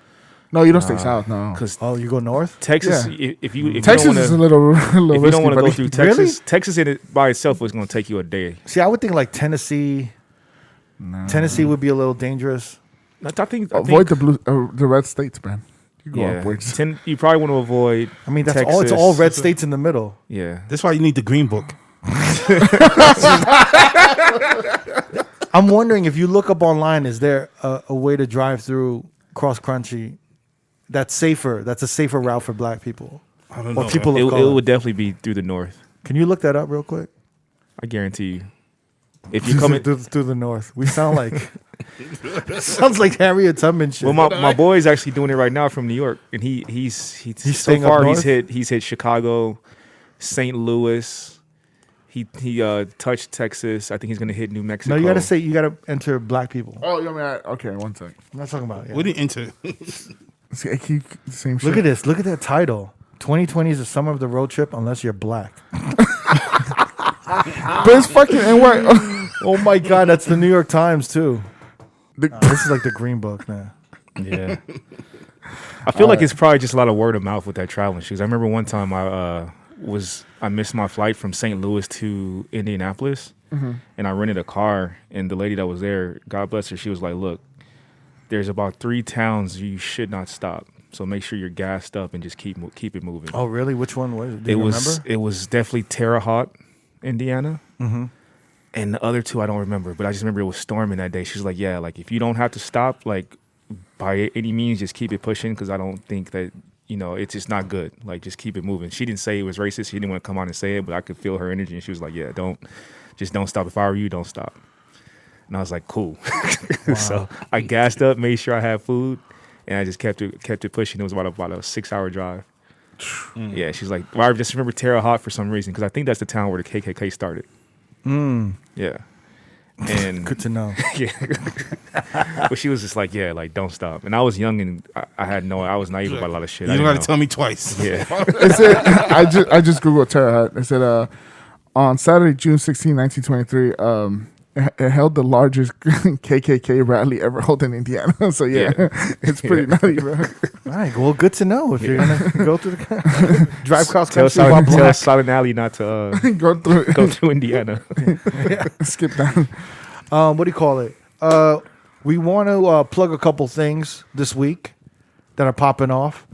No, you don't stay south. No, Because Oh, you go north? Texas, Yeah. if you Texas don't is a wanna, little, if little you risky, don't want to go buddy. through Texas, Really? Texas in it by itself is going to take you a day. See, I would think like Tennessee. Tennessee would be a little dangerous. I think Avoid the red states, man. You go yeah, upwards. you probably want to avoid. I mean, that's Texas. all. It's all red states in the middle. Yeah, That's why you need the green book. I'm wondering if you look up online, is there a way to drive through cross country that's safer? That's a safer route for black people I don't or know. people it, of it color. would definitely be through the north. Can you look that up real quick? I guarantee you. If you come in, through the north, we sound like sounds like Harriet Tubman shit. well, my boy is actually doing it right now from New York, and he's so staying up far north? he's hit Chicago, St. Louis. He touched Texas. I think he's gonna hit New Mexico. No, you gotta enter black people. Oh, you mean okay? One sec. I'm not talking about it. What do you enter? See, I keep the same shit. Look at this. Look at that title. 2020 is the summer of the road trip unless you're black. But it's fucking and what? Oh my God, that's the New York Times too. The- This is like the Green Book now. Yeah. I feel like it's probably just a lot of word of mouth with that traveling shoes. I remember one time I missed my flight from St. Louis to Indianapolis, and I rented a car, and the lady that was there, God bless her, she was like, "Look, there's about 3 towns you should not stop, so make sure you're gassed up and just keep it moving." Oh really? Which one was it? Do you remember? It was definitely Terre Haute, Indiana. And the other two I don't remember, but I just remember it was storming that day. She's like, yeah, like if you don't have to stop, like by any means, just keep it pushing because I don't think that, it's just not good. Like just keep it moving. She didn't say it was racist. She didn't want to come on and say it, but I could feel her energy. And she was like, yeah, don't stop. If I were you, don't stop. And I was like, cool. Wow. So I gassed up, made sure I had food, and I just kept it pushing. It was about a 6-hour drive. Yeah, she's like, well, I just remember Terre Haute for some reason because I think that's the town where the KKK started. Yeah. And good to know. Yeah. But she was just like, yeah, like don't stop. And I was young and I was naive about a lot of shit. You don't got to tell me twice. Yeah. It said, I just Googled Terre Haute. It said on Saturday, June 16, 1923, it held the largest KKK rally ever held in Indiana. So yeah. It's pretty nutty, bro. All right, well, good to know if you're gonna go through the drive cross tell country while black. Silent Alley not to go through Indiana. Skip down. What do you call it? We want to plug a couple things this week that are popping off.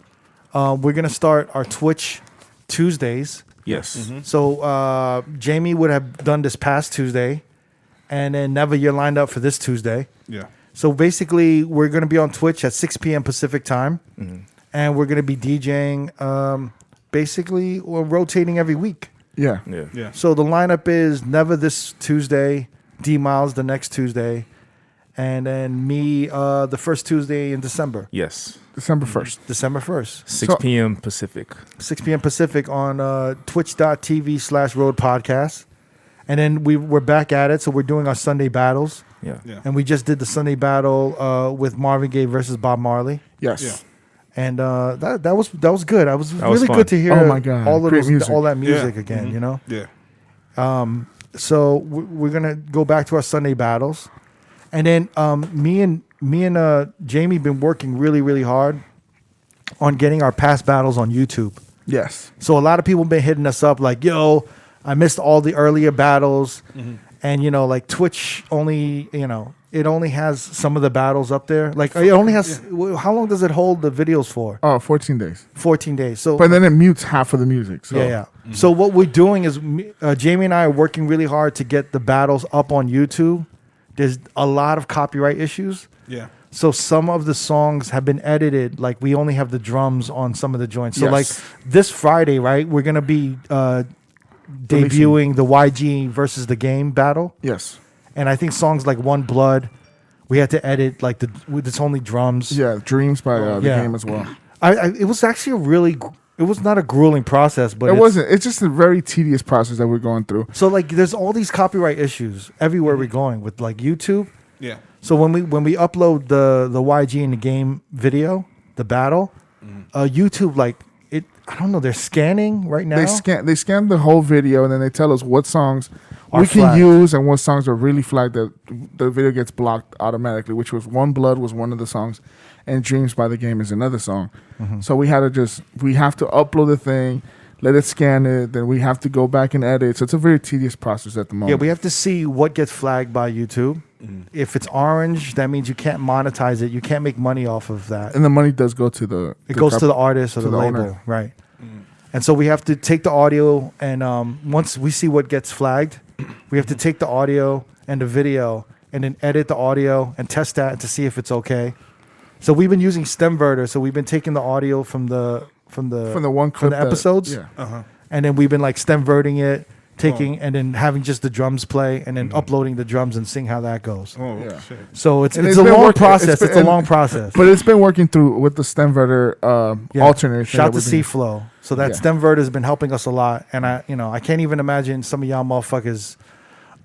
We're gonna start our Twitch Tuesdays. Yes. Mm-hmm. So Jamie would have done this past Tuesday, and then Never, you're lined up for this Tuesday. Yeah. So basically, we're going to be on Twitch at 6 p.m. Pacific time, and we're going to be DJing. Basically, we're rotating every week. Yeah. Yeah. So the lineup is Never this Tuesday, D Miles the next Tuesday, and then me the first Tuesday in December. Yes. December 1st. December 1st. 6 p.m. Pacific. 6 p.m. Pacific on twitch.tv/R.O.A.D podcast. And then we're back at it. So we're doing our Sunday battles. Yeah. And we just did the Sunday battle with Marvin Gaye versus Bob Marley. Yes. Yeah. And that was good. It was really fun. good to hear Oh my God. all of Great music. all that music Yeah. again, you know? Yeah. So we're going to go back to our Sunday battles. And then me and Jamie been working really, really hard on getting our past battles on YouTube. Yes. So a lot of people have been hitting us up like, yo, I missed all the earlier battles. And, like Twitch only, it only has some of the battles up there. Like it only has, how long does it hold the videos for? 14 days. 14 days. So, But then it mutes half of the music. So. yeah. So what we're doing is Jamie and I are working really hard to get the battles up on YouTube. There's a lot of copyright issues. Yeah. So some of the songs have been edited. Like we only have the drums on some of the joints. So like this Friday, right, we're going to be debuting the YG versus the Game battle. Yes. And I think songs like One Blood, we had to edit like it's only drums. Yeah. Dreams by the Game as well. It was actually it was not a grueling process, but It wasn't. It's just a very tedious process that we're going through. So like there's all these copyright issues everywhere we're going with like YouTube. Yeah. So when we upload the YG and the Game video, the battle, YouTube like it. I don't know. They're scanning right now. They scan the whole video and then they tell us what songs Are we can flagged. use and what songs are really flagged that the video gets blocked automatically. Which was One Blood was one of the songs, and Dreams by the Game is another song. So we have to upload the thing, let it scan it, then we have to go back and edit. So it's a very tedious process at the moment. Yeah, we have to see what gets flagged by YouTube. If it's orange, that means you can't monetize it. You can't make money off of that. And the money does go to the. It goes to the artist or to the the label, owner. right? And so we have to take the audio, and once we see what gets flagged, we have to take the audio and the video, and then edit the audio and test that to see if it's okay. So we've been using Stemverter. So we've been taking the audio from the one clip the episodes, Yeah. and then we've been like Stemverting it, and then having just the drums play, and then uploading the drums and seeing how that goes. Oh, Yeah. shit. So it's And a it's been long working- process. it's It's a been- long process. But it's been working through with the Stemverter alternator. thing Shout that to we've been- C-Flow. So that Yeah. Stemverter has been helping us a lot, and I can't even imagine some of y'all motherfuckers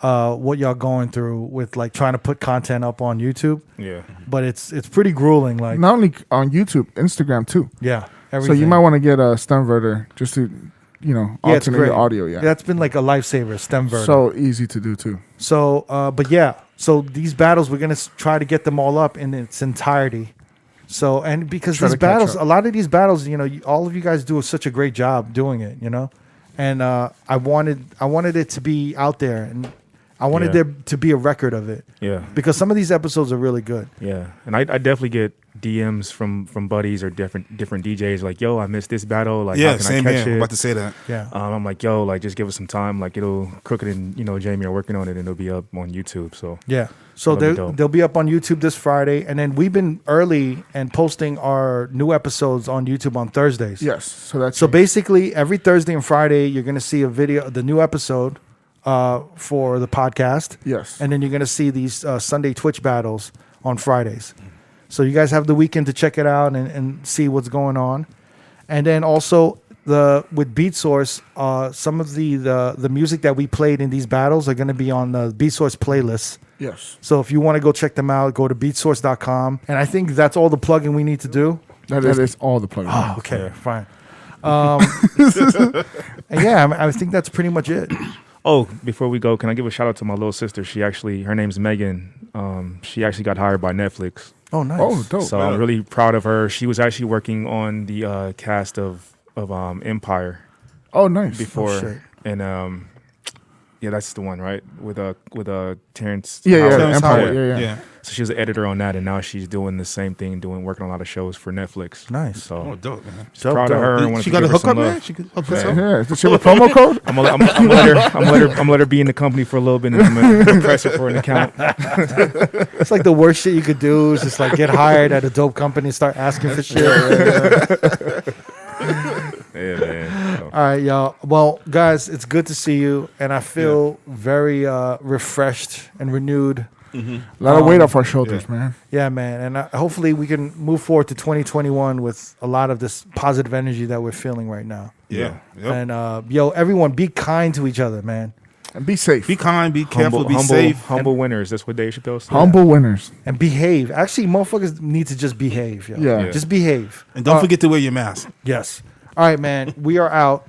what y'all going through with like trying to put content up on YouTube. Yeah. But it's pretty grueling. Like Not only on YouTube, Instagram too. yeah, So everything. you might want to get a Stemverter just to, it's alternate great. your audio. Yeah. That's been like a lifesaver. Stemverter. So easy to do too. So, but yeah, so these battles, we're going to try to get them all up in its entirety. So, and because Try these to catch battles, up. a lot of these battles, all of you guys do such a great job doing it, and I wanted it to be out there, and I wanted there to be a record of it. Yeah. Because some of these episodes are really good. Yeah, and I definitely get DMs from buddies or different DJs like, yo, I missed this battle. Like, Yeah, how can same I here. catch I'm it? about to say that. Yeah. I'm like, yo, like, just give us some time. Like, Crooked and Jamie are working on it, and it'll be up on YouTube. So Yeah. So That'll be dope. they'll be up on YouTube this Friday. And then we've been early and posting our new episodes on YouTube on Thursdays. Yes. So Basically, every Thursday and Friday, you're going to see a video, the new episode for the podcast. Yes. And then you're going to see these Sunday Twitch battles on Fridays. So you guys have the weekend to check it out and see what's going on. And then also with Beat Source, some of the music that we played in these battles are going to be on the Beat Source playlist. Yes. So if you want to go check them out, go to beatsource.com. And I think that's all the plugging we need to do. That is all the plugins. Oh, okay, fine. And yeah, I think that's pretty much it. Oh, before we go, can I give a shout out to my little sister? Her name's Megan. She actually got hired by Netflix. Oh, nice. Oh, dope. So I'm really proud of her. She was actually working on the cast of Empire Oh, nice. before, shit. and yeah, that's the one, right? With Terrence. Yeah, Howard. Empire. Howard. Yeah. So she was an editor on that, and now she's doing the same thing, working on a lot of shows for Netflix. Nice. So Oh, dope, man. just proud of her. and wanted She to got a give her some hookup, love. man. She could hook us up. Yeah. Does she have a promo code? I'm gonna let her be in the company for a little bit, and I'm gonna press her for an account. It's like the worst shit you could do is just like get hired at a dope company and start asking for shit. Yeah, man. So, All right, y'all. Well, guys, it's good to see you. And I feel very refreshed and renewed. A lot of weight off our shoulders, man. Yeah, man. And hopefully we can move forward to 2021 with a lot of this positive energy that we're feeling right now. Yeah. Yep. And, everyone, be kind to each other, man. And be safe. Be kind, be careful, be humble, safe. humble winners. That's what Dave Chappelle said. Humble winners. And behave. Actually, motherfuckers need to just behave. Yo. Yeah. Yeah. Just behave. And don't forget to wear your mask. Yes. All right, man. We are out.